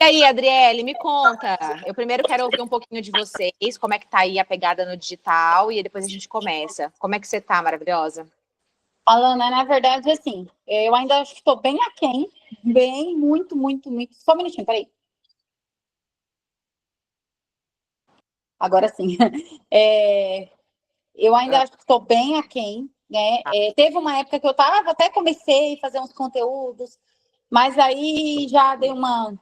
E aí, Adriele, me conta. Eu primeiro quero ouvir um pouquinho de vocês, como é que tá aí a pegada no digital, e depois a gente começa. Como é que você tá, maravilhosa? Alana, na verdade, assim, eu ainda estou bem aquém, bem, muito, muito, muito. Só um minutinho, peraí. Agora sim. Eu ainda acho que estou bem aquém, né? Teve uma época que eu tava, até comecei a fazer uns conteúdos, mas aí já dei uma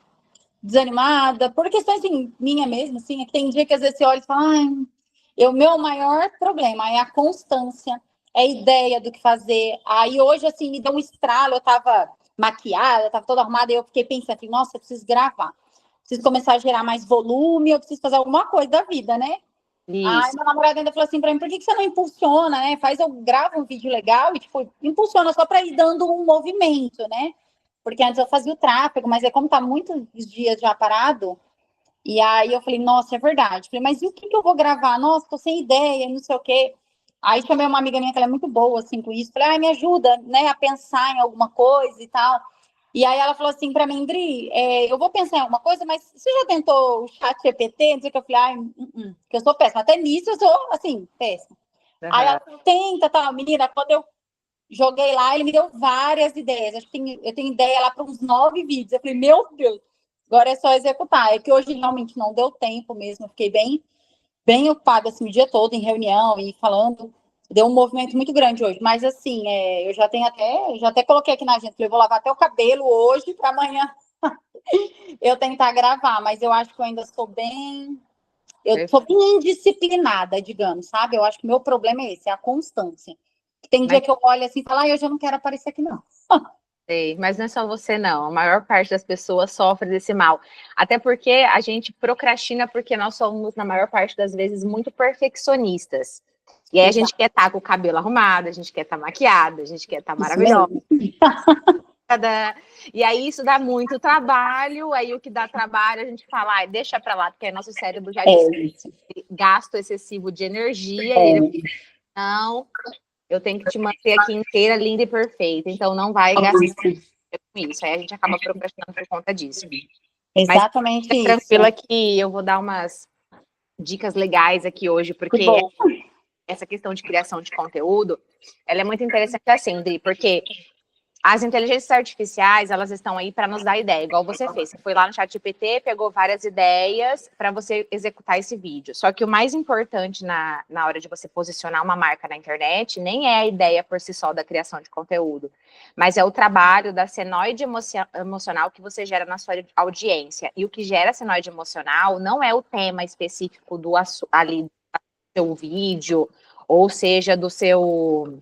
desanimada, por questões assim, minha mesmo, assim, é que tem dia que às vezes você olha e fala, meu maior problema é a constância, é a ideia do que fazer. Aí hoje, assim, me deu um estralo, eu tava maquiada, tava toda arrumada, e eu fiquei pensando, assim, nossa, eu preciso gravar. Preciso começar a gerar mais volume, eu preciso fazer alguma coisa da vida, né? Aí Isso. meu namorado ainda falou assim pra mim, por que você não impulsiona, né? Eu gravo um vídeo legal e, tipo, impulsiona só pra ir dando um movimento, né? Porque antes eu fazia o tráfego, mas é como tá muitos dias já parado, e aí eu falei, nossa, é verdade. Falei, mas e o que eu vou gravar? Nossa, tô sem ideia, não sei o quê. Aí chamei uma amiga minha que ela é muito boa, assim, com isso. Falei, me ajuda, né, a pensar em alguma coisa e tal. E aí ela falou assim pra mim, Dri, eu vou pensar em alguma coisa, mas você já tentou o chat GPT? Não sei o que. Eu falei, que eu sou péssima. Até nisso eu sou, assim, péssima. Aí ela falou, tenta, tal. Menina, quando eu joguei lá, ele me deu várias ideias. Acho que eu tenho ideia lá para uns 9 vídeos. Eu falei, meu Deus, agora é só executar. É que hoje realmente não deu tempo mesmo. Eu fiquei bem, bem ocupada assim, o dia todo em reunião e falando. Deu um movimento muito grande hoje. Mas assim, eu já até coloquei aqui na agenda. Falei, vou lavar até o cabelo hoje para amanhã eu tentar gravar. Mas eu acho que eu ainda sou bem. Eu sou bem indisciplinada, digamos, sabe? Eu acho que o meu problema é esse, é a constância. Tem dia que eu olho assim e falo, eu já não quero aparecer aqui, não. Sei, mas não é só você, não. A maior parte das pessoas sofre desse mal. Até porque a gente procrastina porque nós somos, na maior parte das vezes, muito perfeccionistas. E aí a gente quer estar com o cabelo arrumado, a gente quer estar maquiada, a gente quer estar maravilhosa. E aí isso dá muito trabalho, aí o que dá trabalho a gente fala, deixa pra lá, porque nosso cérebro já disse gasto excessivo de energia, e ele não, eu tenho que te manter aqui inteira, linda e perfeita, então não vai gastar com isso, aí a gente acaba procrastinando por conta disso. Exatamente. Mas tranquila que eu vou dar umas dicas legais aqui hoje, porque essa questão de criação de conteúdo, ela é muito interessante assim, Dri, porque as inteligências artificiais, elas estão aí para nos dar ideia, igual você fez. Você foi lá no ChatGPT, pegou várias ideias para você executar esse vídeo. Só que o mais importante na hora de você posicionar uma marca na internet nem é a ideia por si só da criação de conteúdo, mas é o trabalho da senoide emocional que você gera na sua audiência. E o que gera senoide emocional não é o tema específico ali do seu vídeo, ou seja, do seu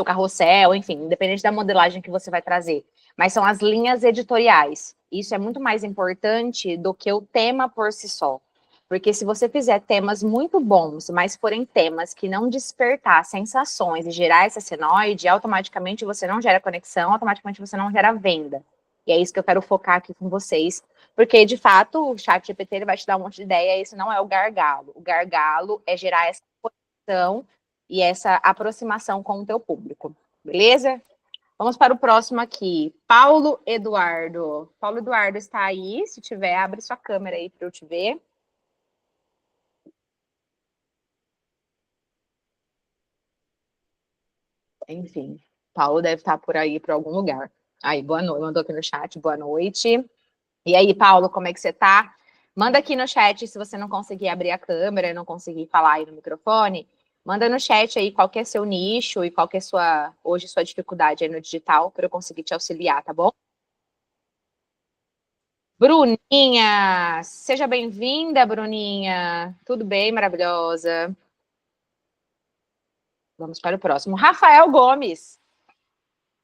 carrossel, enfim, independente da modelagem que você vai trazer. Mas são as linhas editoriais. Isso é muito mais importante do que o tema por si só. Porque se você fizer temas muito bons, mas forem temas que não despertar sensações e gerar essa senoide, automaticamente você não gera conexão, automaticamente você não gera venda. E é isso que eu quero focar aqui com vocês. Porque, de fato, o ChatGPT ele vai te dar um monte de ideia, e esse não é o gargalo. O gargalo é gerar essa conexão e essa aproximação com o teu público, beleza? Vamos para o próximo aqui, Paulo Eduardo. Paulo Eduardo está aí? Se tiver, abre sua câmera aí para eu te ver. Enfim, Paulo deve estar por aí, por algum lugar. Aí, boa noite, mandou aqui no chat, boa noite. E aí, Paulo, como é que você tá? Manda aqui no chat se você não conseguir abrir a câmera e não conseguir falar aí no microfone. Manda no chat aí qual que é seu nicho e qual que é hoje sua dificuldade aí no digital para eu conseguir te auxiliar, tá bom? Bruninha, seja bem-vinda, Bruninha. Tudo bem, maravilhosa? Vamos para o próximo. Rafael Gomes.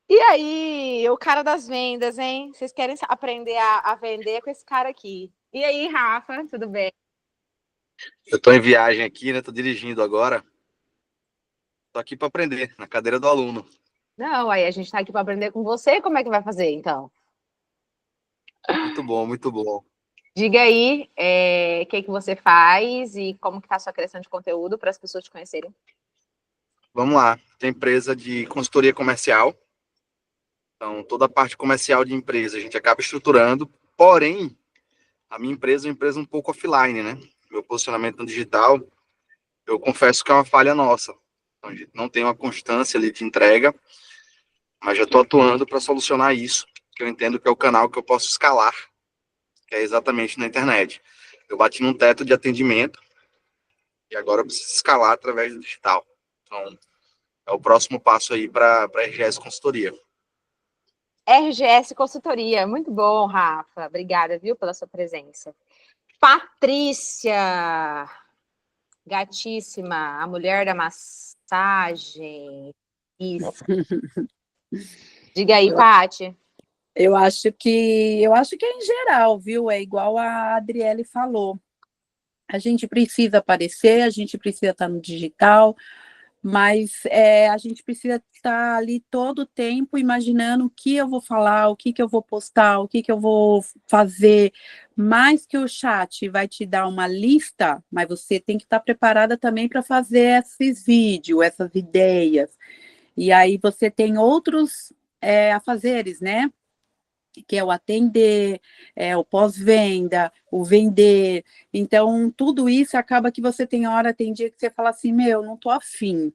E aí, o cara das vendas, hein? Vocês querem aprender a vender com esse cara aqui. E aí, Rafa, tudo bem? Eu tô em viagem aqui, né? Tô dirigindo agora. Tô aqui para aprender, na cadeira do aluno. Não, aí a gente tá aqui para aprender com você. Como é que vai fazer, então? Muito bom, muito bom. Diga aí o que você faz e como que tá a sua criação de conteúdo para as pessoas te conhecerem. Vamos lá. Tem empresa de consultoria comercial. Então, toda a parte comercial de empresa a gente acaba estruturando. Porém, a minha empresa é uma empresa um pouco offline, né? Meu posicionamento no digital, eu confesso que é uma falha nossa. Então, a gente não tem uma constância ali de entrega, mas já estou atuando para solucionar isso, que eu entendo que é o canal que eu posso escalar, que é exatamente na internet. Eu bati num teto de atendimento e agora eu preciso escalar através do digital. Então, é o próximo passo aí para a RGS Consultoria. RGS Consultoria, muito bom, Rafa. Obrigada, viu, pela sua presença. Patrícia, gatíssima, a mulher da massagem. Isso. Diga aí, Paty. Eu acho que é em geral, viu? É igual a Adriele falou. A gente precisa aparecer, a gente precisa estar no digital, mas a gente precisa estar ali todo o tempo imaginando o que eu vou falar, o que eu vou postar, o que eu vou fazer. Mais que o chat vai te dar uma lista, mas você tem que estar preparada também para fazer esses vídeos, essas ideias. E aí você tem outros afazeres, né? Que é o atender, o pós-venda, o vender. Então, tudo isso acaba que você tem dia que você fala assim, não tô afim.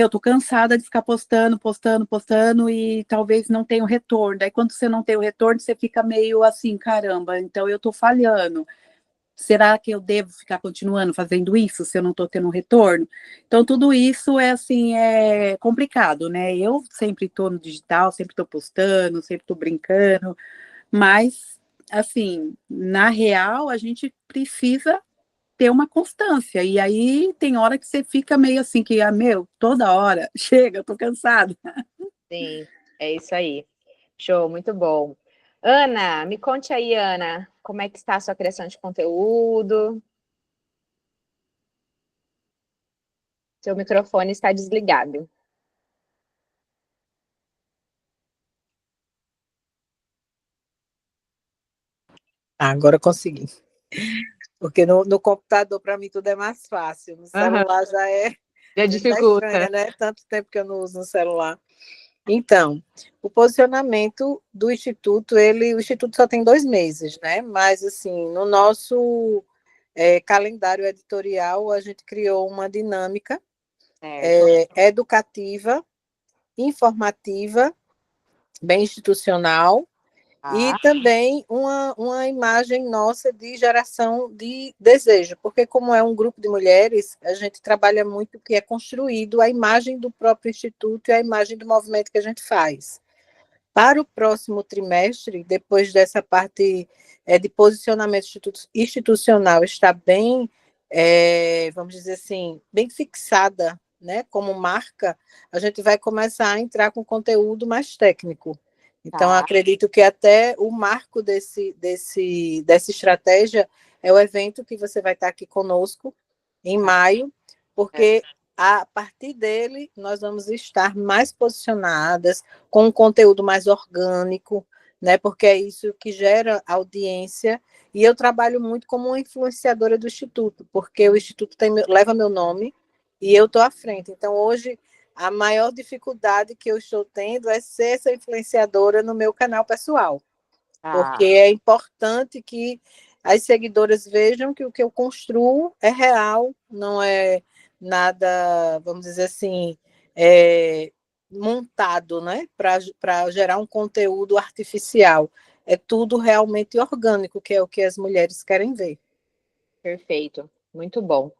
Tô cansada de ficar postando, e talvez não tenha o retorno. Daí, quando você não tem o retorno, você fica meio assim, caramba, então eu tô falhando. Será que eu devo ficar continuando fazendo isso se eu não estou tendo retorno? Então, tudo isso é complicado, né? Eu sempre estou no digital, sempre estou postando, sempre estou brincando, mas, assim, na real, a gente precisa ter uma constância. E aí tem hora que você fica meio assim, que, toda hora, chega, eu tô cansada. Sim, é isso aí. Show, muito bom. Ana, me conte aí, Ana, como é que está a sua criação de conteúdo? Seu microfone está desligado. Agora consegui. Porque no computador, para mim, tudo é mais fácil. No celular já Já dificulta. estranha, né? Tanto tempo que eu não uso no celular. Então, o posicionamento do Instituto, o Instituto só tem 2 meses, né? Mas, assim, no nosso calendário editorial, a gente criou uma dinâmica educativa, informativa, bem institucional, e também uma imagem nossa de geração de desejo, porque como é um grupo de mulheres, a gente trabalha muito o que é construído, a imagem do próprio Instituto e a imagem do movimento que a gente faz. Para o próximo trimestre, depois dessa parte de posicionamento institucional estar bem, vamos dizer assim, bem fixada, né, como marca, a gente vai começar a entrar com conteúdo mais técnico. Então, acredito que até o marco dessa estratégia é o evento que você vai estar aqui conosco em maio, porque a partir dele nós vamos estar mais posicionadas, com um conteúdo mais orgânico, né? Porque é isso que gera audiência. E eu trabalho muito como uma influenciadora do Instituto, porque o Instituto leva meu nome e eu estou à frente. Então, hoje, a maior dificuldade que eu estou tendo é ser essa influenciadora no meu canal pessoal. Porque é importante que as seguidoras vejam que o que eu construo é real, não é nada, vamos dizer assim, montado, né? Para gerar um conteúdo artificial. É tudo realmente orgânico, que é o que as mulheres querem ver. Perfeito, muito bom.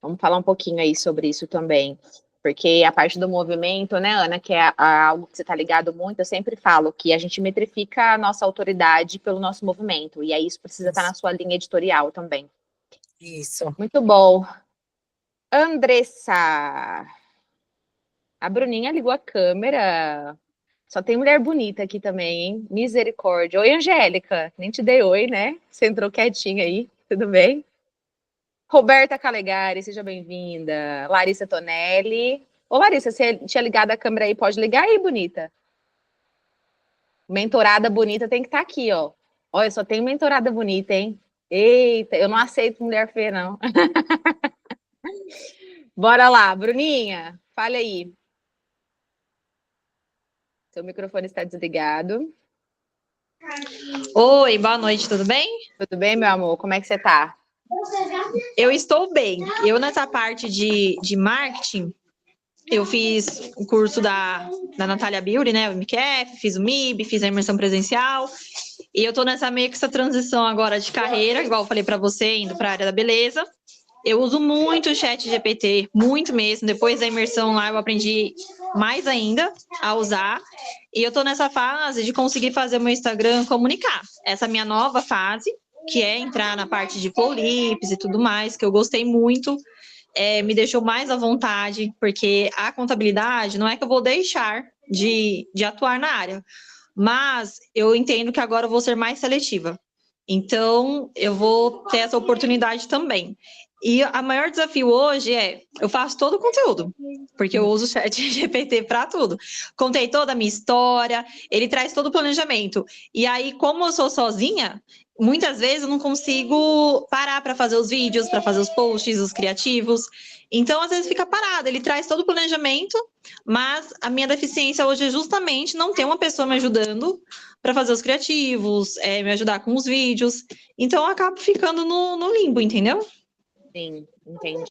Vamos falar um pouquinho aí sobre isso também. Porque a parte do movimento, né, Ana, que é algo que você está ligado muito, eu sempre falo que a gente metrifica a nossa autoridade pelo nosso movimento. E aí isso precisa estar na sua linha editorial também. Isso. Muito bom. Andressa. A Bruninha ligou a câmera. Só tem mulher bonita aqui também, hein? Misericórdia. Oi, Angélica. Nem te dei oi, né? Você entrou quietinha aí. Tudo bem? Roberta Calegari, seja bem-vinda. Larissa Tonelli. Ô, Larissa, você tinha ligado a câmera aí? Pode ligar aí, bonita. Mentorada bonita tem que estar aqui, ó. Olha, só tem mentorada bonita, hein? Eita, eu não aceito mulher feia, não. Bora lá, Bruninha, fale aí. Seu microfone está desligado. Oi, boa noite, tudo bem? Tudo bem, meu amor? Como é que você tá? Eu estou bem. Eu, nessa parte de marketing, eu fiz o curso da Natália Beauty, né? O MQF, fiz o MIB, fiz a imersão presencial. E eu tô nessa meio que essa transição agora de carreira, igual eu falei para você, indo para a área da beleza. Eu uso muito o chat GPT, muito mesmo. Depois da imersão lá, eu aprendi mais ainda a usar. E eu tô nessa fase de conseguir fazer o meu Instagram comunicar. Essa minha nova fase, que é entrar na parte de polips e tudo mais, que eu gostei muito. Me deixou mais à vontade, porque a contabilidade não é que eu vou deixar de atuar na área, mas eu entendo que agora eu vou ser mais seletiva. Então, eu vou ter essa oportunidade também. E o maior desafio hoje eu faço todo o conteúdo, porque eu uso o chat GPT para tudo. Contei toda a minha história, ele traz todo o planejamento. E aí, como eu sou sozinha, muitas vezes eu não consigo parar para fazer os vídeos, para fazer os posts, os criativos. Então, às vezes fica parado. Ele traz todo o planejamento, mas a minha deficiência hoje é justamente não ter uma pessoa me ajudando para fazer os criativos, me ajudar com os vídeos. Então, eu acabo ficando no limbo, entendeu? Sim, entendi.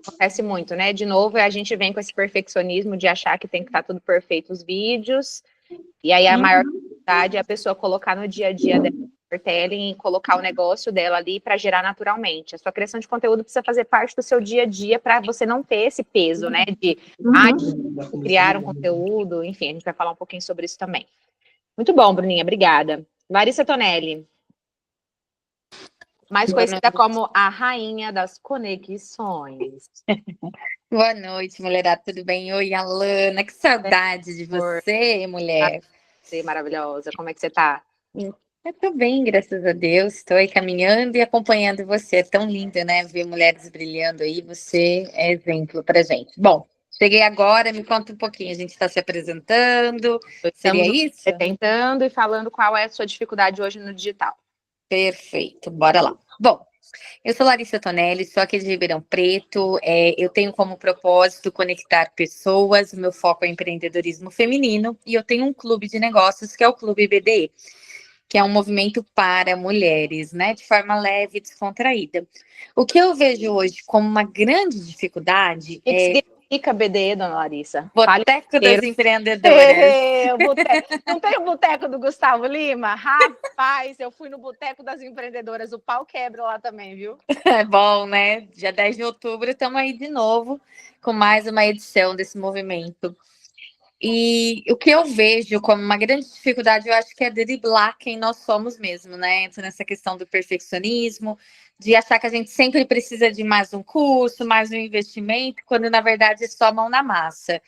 Acontece muito, né? De novo, a gente vem com esse perfeccionismo de achar que tem que estar tudo perfeito os vídeos, e aí a maior dificuldade é a pessoa colocar no dia a dia dela storytelling e colocar o negócio dela ali para gerar naturalmente. A sua criação de conteúdo precisa fazer parte do seu dia a dia para você não ter esse peso, né? De criar um conteúdo, enfim, a gente vai falar um pouquinho sobre isso também. Muito bom, Bruninha, obrigada. Larissa Tonelli, mais conhecida como a rainha das conexões. Boa noite, mulherada, tudo bem? Oi, Alana, que saudade de você, mulher. Você maravilhosa, como é que você tá? Eu tô bem, graças a Deus, estou aí caminhando e acompanhando você, é tão lindo, né, ver mulheres brilhando aí, você é exemplo pra gente. Bom, cheguei agora, me conta um pouquinho, a gente está se apresentando, seria isso? Tentando e falando qual é a sua dificuldade hoje no digital. Perfeito, bora lá. Bom, eu sou Larissa Tonelli, sou aqui de Ribeirão Preto, eu tenho como propósito conectar pessoas, o meu foco é empreendedorismo feminino e eu tenho um clube de negócios que é o Clube BDE, que é um movimento para mulheres, né, de forma leve e descontraída. O que eu vejo hoje como uma grande dificuldade O que significa BDE, dona Larissa? Boteco das Empreendedoras. Não tem o boteco do Gustavo Lima? Rapaz, eu fui no boteco das empreendedoras, o pau quebra lá também, viu? É bom, né? Dia 10 de outubro estamos aí de novo com mais uma edição desse movimento. E o que eu vejo como uma grande dificuldade, eu acho que é driblar quem nós somos mesmo, né? Entra nessa questão do perfeccionismo, de achar que a gente sempre precisa de mais um curso, mais um investimento, quando na verdade é só mão na massa.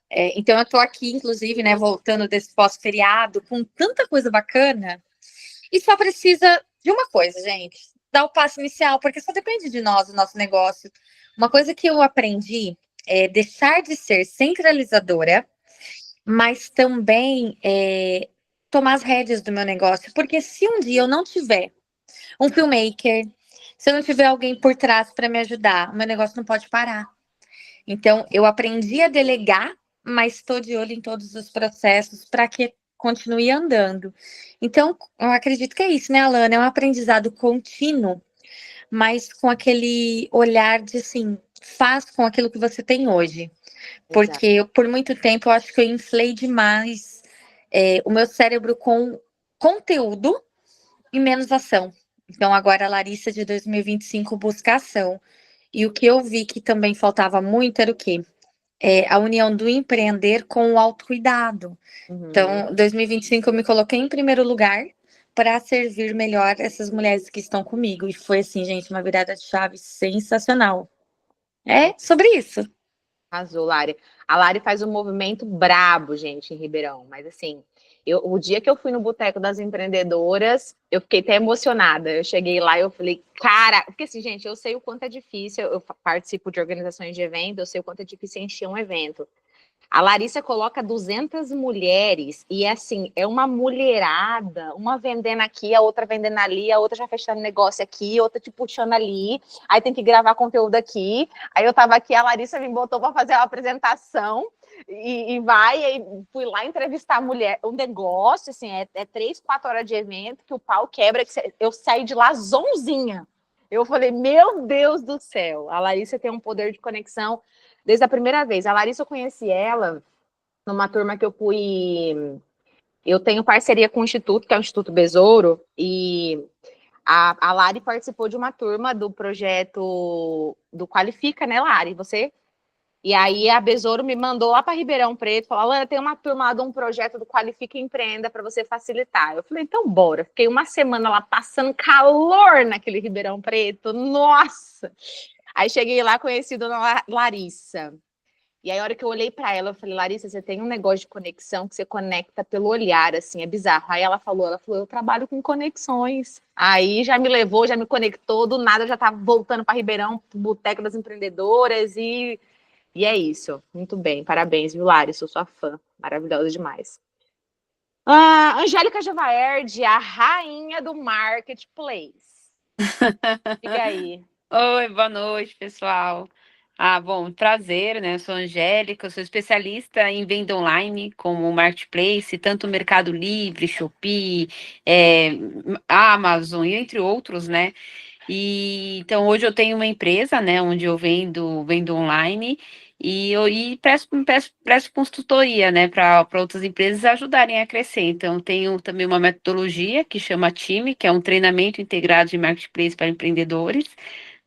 Então eu estou aqui, inclusive, né, voltando desse pós-feriado, com tanta coisa bacana, e só precisa de uma coisa, gente, dar o passo inicial, porque só depende de nós, do nosso negócio. Uma coisa que eu aprendi é deixar de ser centralizadora, mas também tomar as rédeas do meu negócio, porque se um dia eu não tiver um filmmaker, se eu não tiver alguém por trás para me ajudar, o meu negócio não pode parar. Então, eu aprendi a delegar, mas estou de olho em todos os processos para que continue andando. Então, eu acredito que é isso, né, Alana? É um aprendizado contínuo, mas com aquele olhar de, assim, faz com aquilo que você tem hoje. Porque eu, por muito tempo, eu acho que eu inflei demais o meu cérebro com conteúdo e menos ação. Então, agora a Larissa de 2025 busca ação. E o que eu vi que também faltava muito era o quê? A união do empreender com o autocuidado. Então, 2025 eu me coloquei em primeiro lugar para servir melhor essas mulheres que estão comigo. E foi assim, gente, uma virada de chave sensacional. É sobre isso. Arrasou, Lari. A Lari faz um movimento brabo, gente, em Ribeirão. Mas assim, o dia que eu fui no Boteco das Empreendedoras, eu fiquei até emocionada. Eu cheguei lá e eu falei, cara, porque assim, gente, eu sei o quanto é difícil, eu participo de organizações de evento, eu sei o quanto é difícil encher um evento. A Larissa coloca 200 mulheres e, assim, é uma mulherada, uma vendendo aqui, a outra vendendo ali, a outra já fechando negócio aqui, a outra te puxando ali, aí tem que gravar conteúdo aqui. Aí eu tava aqui, a Larissa me botou para fazer uma apresentação. e vai, e fui lá entrevistar a mulher, um negócio, assim, é 3, 4 horas de evento, que o pau quebra, que eu saí de lá zonzinha. Eu falei, meu Deus do céu, a Larissa tem um poder de conexão desde a primeira vez. A Larissa, eu conheci ela numa turma que eu fui... Eu tenho parceria com o Instituto, que é o Instituto Besouro, e a Lari participou de uma turma do projeto do Qualifica, né, Lari? Você... E aí a Besouro me mandou lá para Ribeirão Preto, falou, Alana, tem uma turma lá de um projeto do Qualifica e Empreenda para você facilitar. Eu falei, então bora. Fiquei uma semana lá passando calor naquele Ribeirão Preto, nossa! Aí cheguei lá, conheci a dona Larissa. E aí a hora que eu olhei para ela, eu falei, Larissa, você tem um negócio de conexão que você conecta pelo olhar, assim, é bizarro. Aí ela falou, eu trabalho com conexões. Aí já me levou, já me conectou, do nada eu já estava voltando para Ribeirão, pro Boteco das Empreendedoras e é isso. Muito bem. Parabéns, viu, Lari? Sou sua fã. Maravilhosa demais. Angélica Javaerde, a rainha do marketplace. Diga aí. Oi, boa noite, pessoal. Bom, prazer, né? Eu sou Angélica, eu sou especialista em venda online, como marketplace, tanto Mercado Livre, Shopee, Amazon, e entre outros, né? Então, hoje eu tenho uma empresa, né, onde eu vendo online e presto consultoria, né, para outras empresas ajudarem a crescer. Então, tenho também uma metodologia que chama Time, que é um treinamento integrado de marketplace para empreendedores,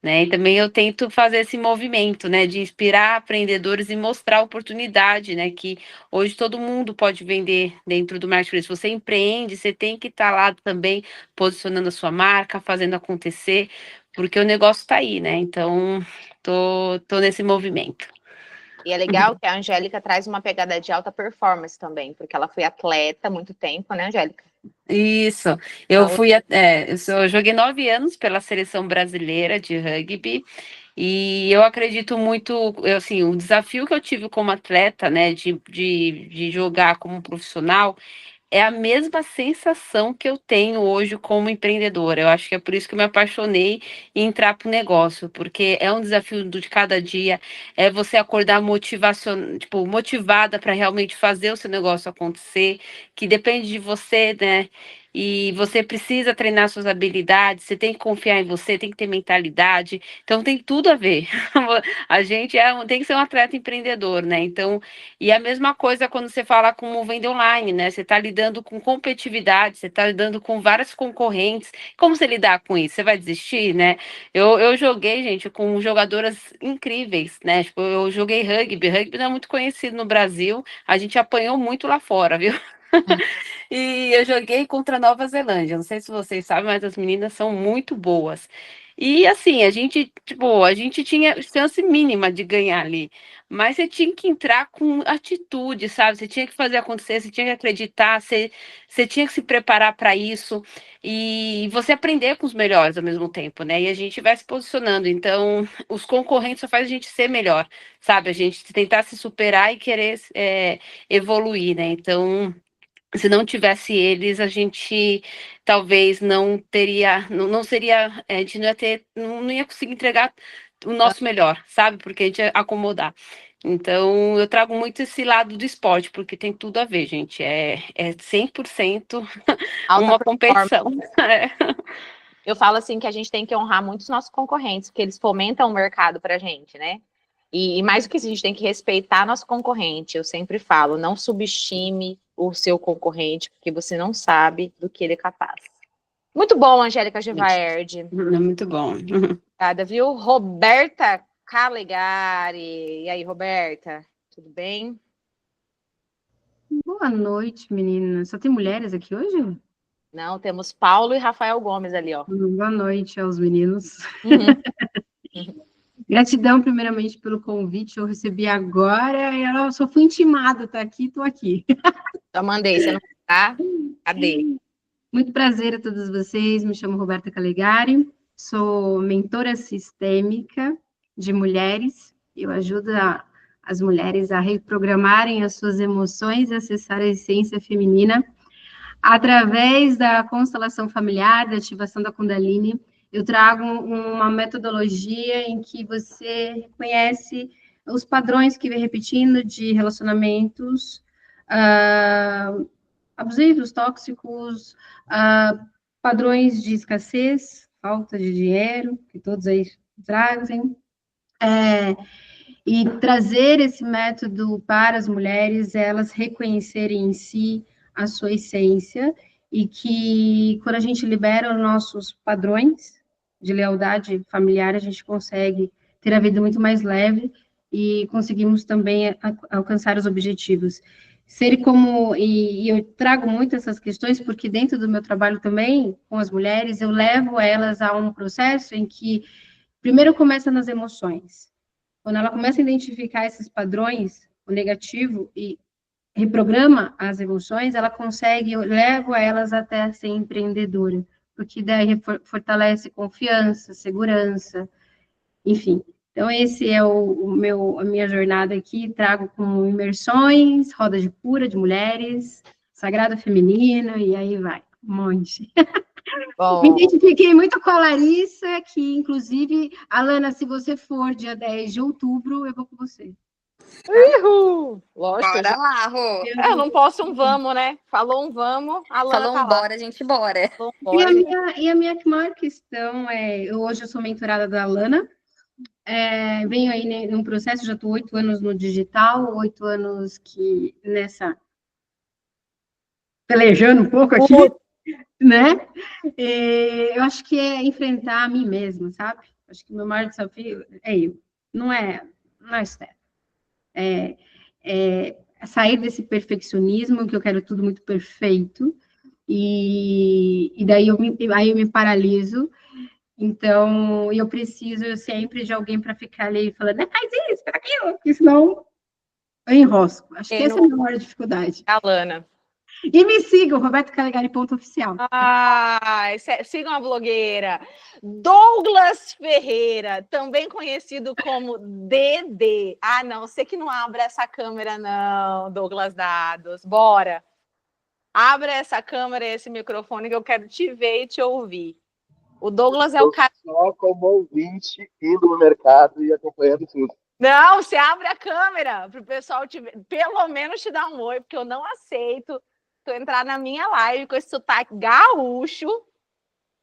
né, e também eu tento fazer esse movimento, né, de inspirar empreendedores e mostrar a oportunidade, né, que hoje todo mundo pode vender dentro do marketplace. Se você empreende, você tem que estar lá também posicionando a sua marca, fazendo acontecer, porque o negócio está aí, né? Então, tô nesse movimento. E é legal que a Angélica traz uma pegada de alta performance também, porque ela foi atleta há muito tempo, né, Angélica? Isso, eu joguei 9 anos pela seleção brasileira de rugby, e eu acredito muito, assim, o desafio que eu tive como atleta, né, de jogar como profissional, é a mesma sensação que eu tenho hoje como empreendedora. Eu acho que é por isso que eu me apaixonei em entrar para o negócio, porque é um desafio de cada dia, é você acordar motivada para realmente fazer o seu negócio acontecer, que depende de você, né? E você precisa treinar suas habilidades, você tem que confiar em você, tem que ter mentalidade, então tem tudo a ver. A gente tem que ser um atleta empreendedor, né? Então, e a mesma coisa quando você fala como venda online, né? Você está lidando com competitividade, você está lidando com várias concorrentes. Como você lidar com isso? Você vai desistir, né? Eu joguei, gente, com jogadoras incríveis, né? Tipo, eu joguei rugby. Rugby não é muito conhecido no Brasil. A gente apanhou muito lá fora, viu? E eu joguei contra a Nova Zelândia. Não sei se vocês sabem, mas as meninas são muito boas. E assim, a gente tinha chance mínima de ganhar ali, mas você tinha que entrar com atitude, sabe? Você tinha que fazer acontecer, você tinha que acreditar, você tinha que se preparar para isso e você aprender com os melhores ao mesmo tempo, né? E a gente vai se posicionando. Então, os concorrentes só faz a gente ser melhor, sabe? A gente tentar se superar e querer evoluir, né? Então, se não tivesse eles, a gente talvez não teria, não seria, a gente não ia conseguir entregar o nosso melhor, sabe? Porque a gente ia acomodar. Então, eu trago muito esse lado do esporte, porque tem tudo a ver, gente. É 100% uma competição. Eu falo assim que a gente tem que honrar muito os nossos concorrentes, porque eles fomentam o mercado para a gente, né? E mais do que isso, a gente tem que respeitar nosso concorrente. Eu sempre falo, não subestime o seu concorrente, porque você não sabe do que ele é capaz. Muito bom, Angélica Javaerde. Muito bom. Obrigada, viu? Roberta Calegari. E aí, Roberta, tudo bem? Boa noite, meninas. Só tem mulheres aqui hoje? Não, temos Paulo e Rafael Gomes ali, ó. Boa noite aos meninos. Uhum. Gratidão, primeiramente, pelo convite. Eu recebi agora e eu só fui intimada, tá aqui, tô aqui. Só mandei, você não tá? Cadê? Muito prazer a todos vocês. Me chamo Roberta Calegari, sou mentora sistêmica de mulheres. Eu ajudo as mulheres a reprogramarem as suas emoções e acessar a essência feminina através da constelação familiar, da ativação da Kundalini. Eu trago uma metodologia em que você conhece os padrões que vem repetindo de relacionamentos abusivos, tóxicos, padrões de escassez, falta de dinheiro, que todos aí trazem, e trazer esse método para as mulheres, elas reconhecerem em si a sua essência, e que quando a gente libera os nossos padrões de lealdade familiar, a gente consegue ter a vida muito mais leve e conseguimos também alcançar os objetivos. E eu trago muito essas questões porque dentro do meu trabalho também com as mulheres, eu levo elas a um processo em que primeiro começa nas emoções. Quando ela começa a identificar esses padrões, o negativo, e reprograma as emoções, ela consegue, eu levo elas até ser empreendedora, porque daí fortalece confiança, segurança, enfim. Então, esse é a minha jornada aqui, trago com imersões, roda de cura de mulheres, sagrado feminino, e aí vai, um monte. Bom, Me identifiquei muito com a Larissa, que, inclusive, Alana, se você for dia 10 de outubro, eu vou com você. uhul! Lógico, Bora lá, Rô. eu não posso um vamos, né? Falou um vamos, a Lana Falou tá um lá. bora, a gente bora. Falou um bora, gente. E a minha maior questão hoje eu sou mentorada da Alana, venho aí num processo, já estou 8 anos no digital, 8 anos que pelejando um pouco aqui, né? Eu acho que é enfrentar a mim mesma, sabe? Acho que o meu maior desafio é eu, não é Esther. Sair desse perfeccionismo, que eu quero tudo muito perfeito, e daí eu me paraliso. Então, eu preciso sempre de alguém para ficar ali falando, faz isso, faz aquilo, porque senão eu enrosco. Acho que essa é a minha maior dificuldade. A Lana. E me sigam, robertocalegari.oficial. Sigam a blogueira Douglas Ferreira, também conhecido como Dedê. Ah, não, você que não abre essa câmera, não, Douglas Dados. Bora. Abra essa câmera e esse microfone que eu quero te ver e te ouvir. O Douglas é o cara. Só como ouvinte, indo no mercado e acompanhando tudo. Não, você abre a câmera para o pessoal te ver, pelo menos te dar um oi, porque eu não aceito tu entrar na minha live com esse sotaque gaúcho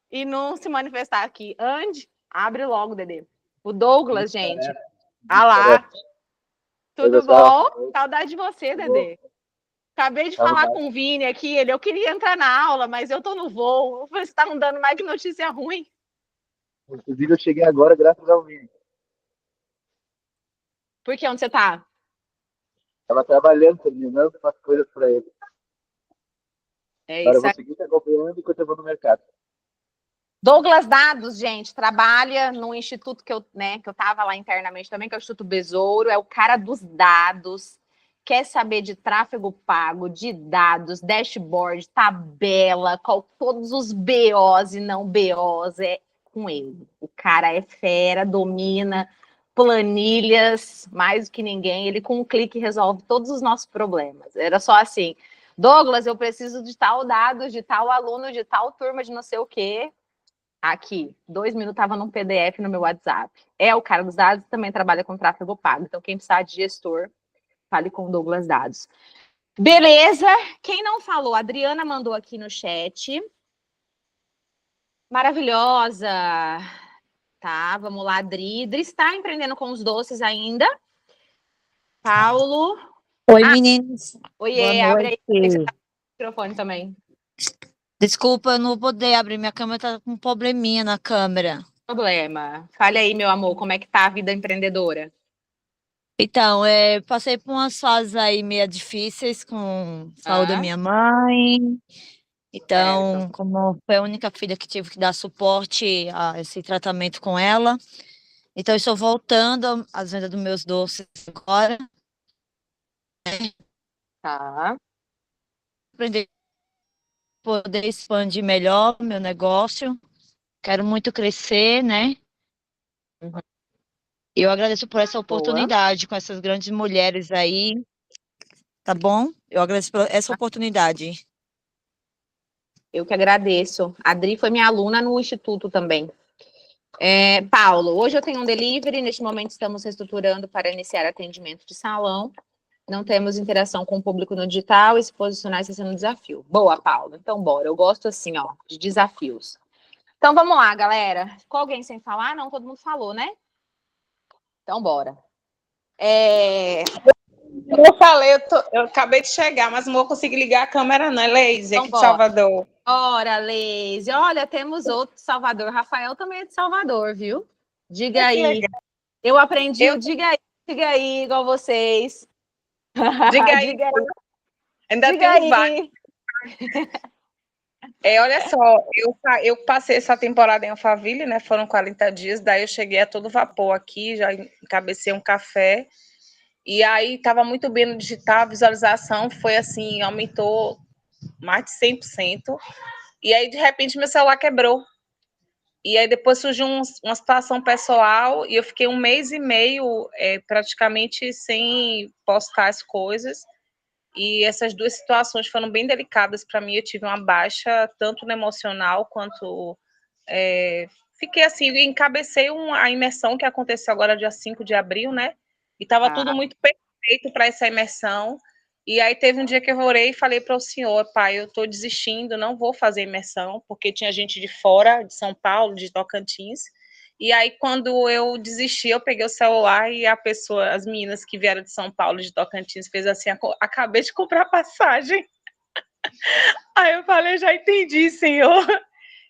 e não se manifestar aqui. Abre logo, Dedê. O Douglas, gente. Ah lá. Tudo bom? Saudade de você, Dedê. Acabei de falar com o Vini aqui, eu queria entrar na aula, mas eu tô no voo. Você está me dando mais que notícia ruim. Inclusive, eu cheguei agora graças ao Vini. Por que? Onde você tá? Estava trabalhando, terminando umas coisas para ele. É Agora isso eu aí. vou seguir te acompanhando enquanto eu vou no mercado. Douglas Dados, gente, trabalha no instituto que eu tava lá internamente também, que é o Instituto Besouro, é o cara dos dados, quer saber de tráfego pago, de dados, dashboard, tabela, todos os BOs e não BOs, é com ele. O cara é fera, domina planilhas, mais do que ninguém, ele com um clique resolve todos os nossos problemas. Era só assim, Douglas, eu preciso de tal dado, de tal aluno, de tal turma, de não sei o quê. Aqui, 2 minutos, estava num PDF no meu WhatsApp. É o cara dos dados, também trabalha com tráfego pago. Então, quem precisar de gestor, fale com o Douglas Dados. Beleza? Quem não falou, a Adriana mandou aqui no chat. Maravilhosa. Tá, vamos lá, Adri. Adri está empreendendo com os doces ainda. Paulo. Oi, meninos. Oiê, abre aí. Você tá no microfone também. Desculpa, eu não vou poder abrir. Minha câmera tá com um probleminha na câmera. Problema. Fale aí, meu amor, como é que tá a vida empreendedora? Então, passei por umas fases aí meio difíceis com a saúde da minha mãe. Então, como foi a única filha que tive que dar suporte a esse tratamento com ela. Então, eu estou voltando às vendas dos meus doces agora. Tá. Aprender poder expandir melhor o meu negócio. Quero muito crescer, né? Eu agradeço por essa oportunidade com essas grandes mulheres aí, tá bom? Eu agradeço por essa oportunidade. Eu que agradeço. A Adri foi minha aluna no Instituto também. Paulo, hoje eu tenho um delivery, neste momento estamos reestruturando para iniciar atendimento de salão. Não temos interação com o público no digital e se posicionar está sendo um desafio. Boa, Paulo. Então, bora. Eu gosto assim, ó, de desafios. Então, vamos lá, galera. Ficou alguém sem falar? Não, todo mundo falou, né? Então, bora. Eu falei, eu acabei de chegar, mas não vou conseguir ligar a câmera, não. É Leise, aqui de Salvador. Ora, Leise. Olha, temos outro de Salvador. Rafael também é de Salvador, viu? Diga aí. Eu aprendi, diga aí, igual vocês. Diga aí. Ainda tem vários. Olha só, eu passei essa temporada em Alphaville, né? Foram 40 dias, daí eu cheguei a todo vapor aqui, já encabecei um café. E aí estava muito bem no digital, a visualização foi assim, aumentou mais de 100%. E aí, de repente, meu celular quebrou. E aí depois surgiu uma situação pessoal e eu fiquei 1 mês e meio praticamente sem postar as coisas. E essas duas situações foram bem delicadas para mim. Eu tive uma baixa, tanto no emocional quanto... fiquei assim, encabecei a imersão que aconteceu agora dia 5 de abril, né? E estava tudo muito perfeito para essa imersão. E aí teve um dia que eu orei e falei para o senhor, pai, eu estou desistindo, não vou fazer imersão, porque tinha gente de fora, de São Paulo, de Tocantins. E aí, quando eu desisti, eu peguei o celular e as meninas que vieram de São Paulo, de Tocantins, fez assim, acabei de comprar passagem. Aí eu falei, já entendi, senhor.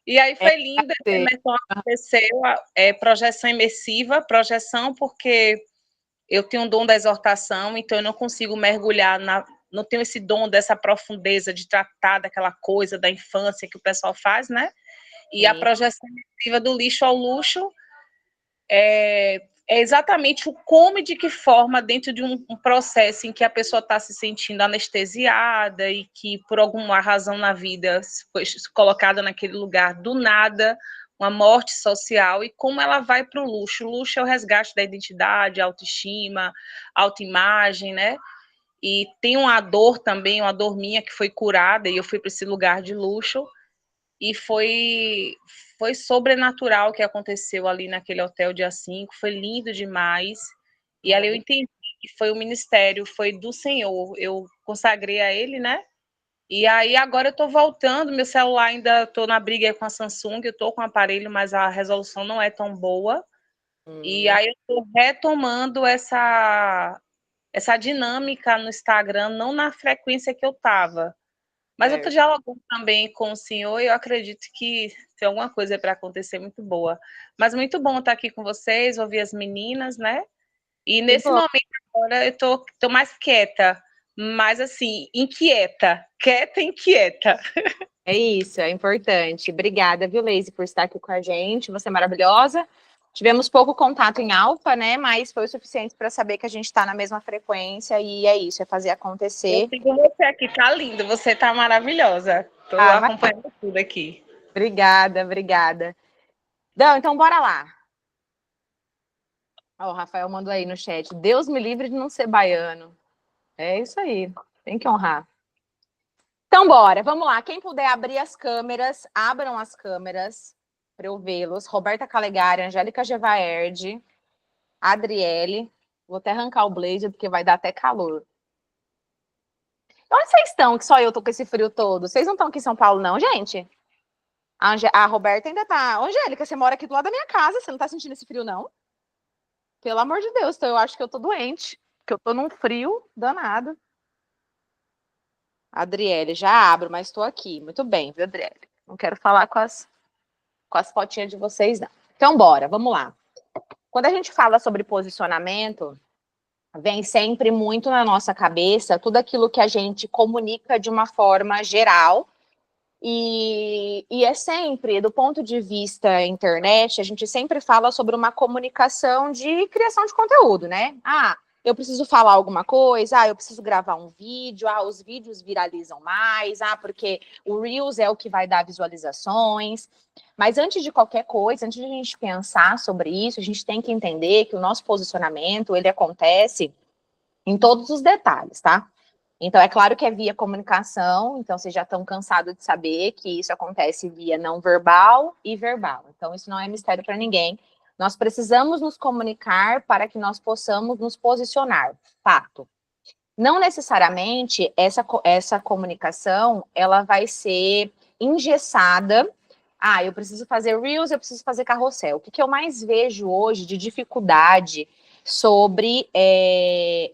E aí foi linda, a imersão aconteceu, projeção imersiva, projeção porque eu tenho um dom da exortação, então eu não consigo mergulhar, não tenho esse dom dessa profundeza de tratar daquela coisa da infância que o pessoal faz, né? E a projeção imersiva do lixo ao luxo é exatamente o como e de que forma, dentro de um processo em que a pessoa está se sentindo anestesiada e que, por alguma razão na vida, foi colocada naquele lugar do nada, uma morte social, e como ela vai para o luxo. O luxo é o resgate da identidade, autoestima, autoimagem, né? E tem uma dor também, uma dor minha que foi curada, e eu fui para esse lugar de luxo, e foi sobrenatural o que aconteceu ali naquele hotel dia 5, foi lindo demais, e ali eu entendi que foi o ministério, foi do Senhor, eu consagrei a Ele, né? E aí agora eu estou voltando, meu celular ainda estou na briga com a Samsung, eu estou com o aparelho, mas a resolução não é tão boa. E aí eu estou retomando essa dinâmica no Instagram, não na frequência que eu estava. Mas eu estou dialogando também com o senhor e eu acredito que tem alguma coisa para acontecer muito boa. Mas muito bom estar aqui com vocês, ouvir as meninas, né? E nesse momento agora eu estou mais quieta, mas assim, inquieta, quieta e inquieta. É isso, é importante. Obrigada, viu, Leise, por estar aqui com a gente. Você é maravilhosa. Tivemos pouco contato em alfa, né? Mas foi o suficiente para saber que a gente está na mesma frequência e é isso, é fazer acontecer. Eu sigo você aqui, tá lindo, você tá maravilhosa. Estou acompanhando tudo aqui. Obrigada. Não, então bora lá. O Rafael mandou aí no chat, Deus me livre de não ser baiano. É isso aí, tem que honrar. Então, bora, vamos lá. Quem puder abrir as câmeras, abram as câmeras para eu vê-los. Roberta Calegari, Angélica Gevaerde, Adriele. Vou até arrancar o blazer, porque vai dar até calor. Onde vocês estão, que só eu tô com esse frio todo? Vocês não estão aqui em São Paulo, não, gente? A Roberta ainda tá... Angélica, você mora aqui do lado da minha casa, você não tá sentindo esse frio, não? Pelo amor de Deus, então eu acho que eu tô doente, porque eu tô num frio danado. Adriele, já abro, mas estou aqui. Muito bem, viu, Adriele? Não quero falar com as fotinhas de vocês, não. Então, bora, vamos lá. Quando a gente fala sobre posicionamento, vem sempre muito na nossa cabeça tudo aquilo que a gente comunica de uma forma geral. E é sempre, do ponto de vista internet, a gente sempre fala sobre uma comunicação de criação de conteúdo, né? Eu preciso falar alguma coisa, eu preciso gravar um vídeo, os vídeos viralizam mais, porque o Reels é o que vai dar visualizações. Mas antes de qualquer coisa, antes de a gente pensar sobre isso, a gente tem que entender que o nosso posicionamento, ele acontece em todos os detalhes, tá? Então, é claro que é via comunicação, então vocês já estão cansados de saber que isso acontece via não verbal e verbal. Então, isso não é mistério para ninguém. Nós precisamos nos comunicar para que nós possamos nos posicionar, fato. Não necessariamente essa comunicação, ela vai ser engessada. Ah, eu preciso fazer Reels, eu preciso fazer carrossel. O que eu mais vejo hoje de dificuldade sobre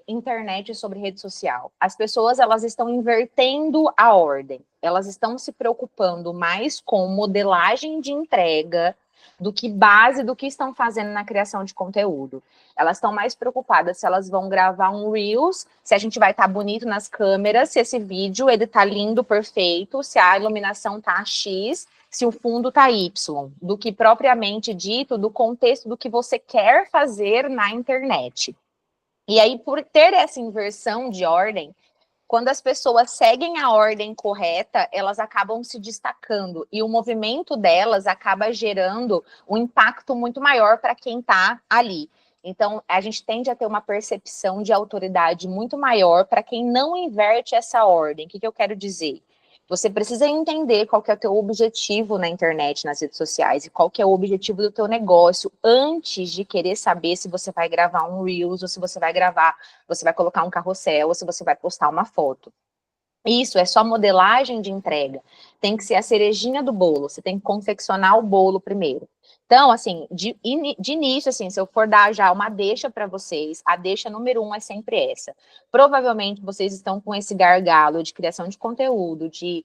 internet e sobre rede social? As pessoas, elas estão invertendo a ordem. Elas estão se preocupando mais com modelagem de entrega do que base do que estão fazendo na criação de conteúdo. Elas estão mais preocupadas se elas vão gravar um Reels, se a gente vai estar bonito nas câmeras, se esse vídeo ele tá lindo, perfeito, se a iluminação tá X, se o fundo tá Y, do que propriamente dito do contexto do que você quer fazer na internet. E aí, por ter essa inversão de ordem, quando as pessoas seguem a ordem correta, elas acabam se destacando e o movimento delas acaba gerando um impacto muito maior para quem está ali. Então, a gente tende a ter uma percepção de autoridade muito maior para quem não inverte essa ordem. O que eu quero dizer? Você precisa entender qual que é o teu objetivo na internet, nas redes sociais, e qual que é o objetivo do teu negócio, antes de querer saber se você vai gravar um Reels, ou se você vai colocar um carrossel, ou se você vai postar uma foto. Isso é só modelagem de entrega. Tem que ser a cerejinha do bolo, você tem que confeccionar o bolo primeiro. Então, assim, de início, assim, se eu for dar já uma deixa para vocês, a deixa número 1 é sempre essa. Provavelmente vocês estão com esse gargalo de criação de conteúdo, de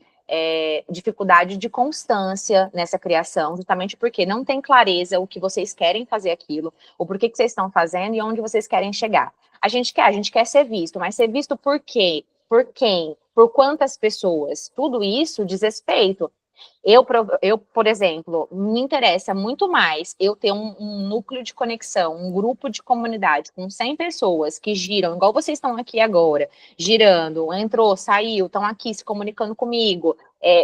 dificuldade de constância nessa criação, justamente porque não tem clareza o que vocês querem fazer aquilo, o porquê que vocês estão fazendo e onde vocês querem chegar. A gente quer ser visto, mas ser visto por quê? Por quem? Por quantas pessoas? Tudo isso diz respeito. Eu, por exemplo, me interessa muito mais eu ter um núcleo de conexão, um grupo de comunidade com 100 pessoas que giram, igual vocês estão aqui agora, girando, entrou, saiu, estão aqui se comunicando comigo,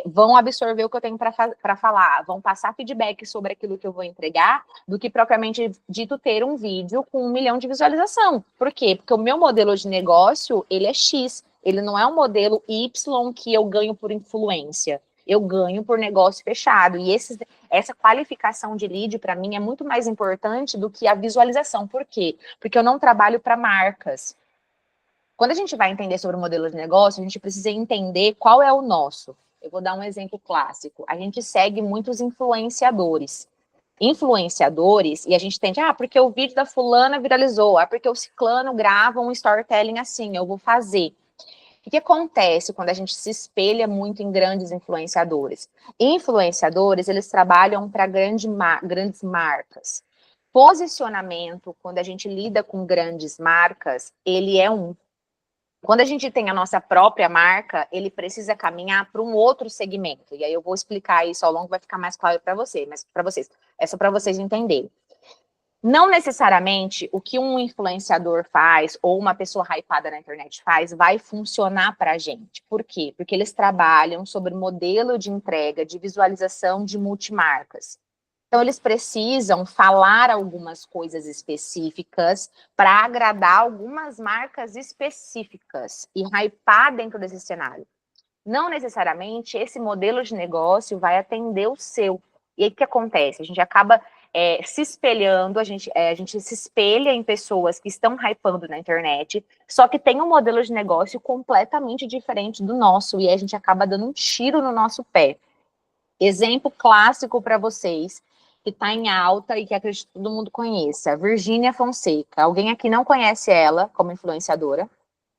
vão absorver o que eu tenho para falar, vão passar feedback sobre aquilo que eu vou entregar, do que propriamente dito ter um vídeo com 1 milhão de visualização. Por quê? Porque o meu modelo de negócio, ele é X, ele não é um modelo Y que eu ganho por influência. Eu ganho por negócio fechado. E essa qualificação de lead, para mim, é muito mais importante do que a visualização. Por quê? Porque eu não trabalho para marcas. Quando a gente vai entender sobre o modelo de negócio, a gente precisa entender qual é o nosso. Eu vou dar um exemplo clássico. A gente segue muitos influenciadores. Influenciadores, e a gente tende, porque o vídeo da fulana viralizou, porque o ciclano grava um storytelling assim, eu vou fazer. O que acontece quando a gente se espelha muito em grandes influenciadores? Influenciadores, eles trabalham para grandes marcas. Posicionamento, quando a gente lida com grandes marcas, ele é um. Quando a gente tem a nossa própria marca, ele precisa caminhar para um outro segmento. E aí eu vou explicar isso ao longo, vai ficar mais claro para vocês, mas para vocês, é só para vocês entenderem. Não necessariamente o que um influenciador faz ou uma pessoa hypada na internet faz vai funcionar para a gente. Por quê? Porque eles trabalham sobre modelo de entrega, de visualização de multimarcas. Então, eles precisam falar algumas coisas específicas para agradar algumas marcas específicas e hypar dentro desse cenário. Não necessariamente esse modelo de negócio vai atender o seu. E aí, o que acontece? A gente acaba se espelhando, a gente se espelha em pessoas que estão hypando na internet, só que tem um modelo de negócio completamente diferente do nosso, e aí a gente acaba dando um tiro no nosso pé. Exemplo clássico para vocês, que está em alta e que acredito que todo mundo conheça, Virgínia Fonseca. Alguém aqui não conhece ela como influenciadora?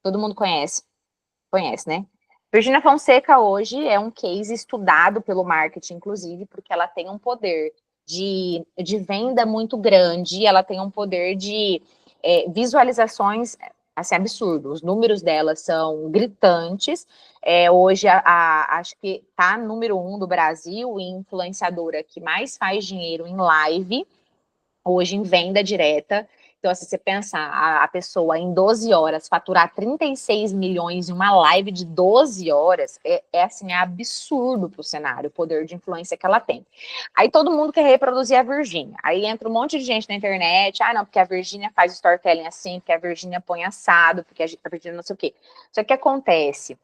Todo mundo conhece? Conhece, né? Virgínia Fonseca hoje é um case estudado pelo marketing, inclusive, porque ela tem um poder de venda muito grande, ela tem um poder de visualizações assim, absurdo. Os números dela são gritantes. Hoje, acho que tá número 1 do Brasil, influenciadora que mais faz dinheiro em live, hoje em venda direta. Então, se você pensar a pessoa em 12 horas faturar 36 milhões em uma live de 12 horas, assim, é absurdo para o cenário, o poder de influência que ela tem. Aí todo mundo quer reproduzir a Virgínia. Aí entra um monte de gente na internet, não, porque a Virgínia faz storytelling assim, porque a Virgínia põe assado, porque a Virgínia não sei o quê. Só que acontece,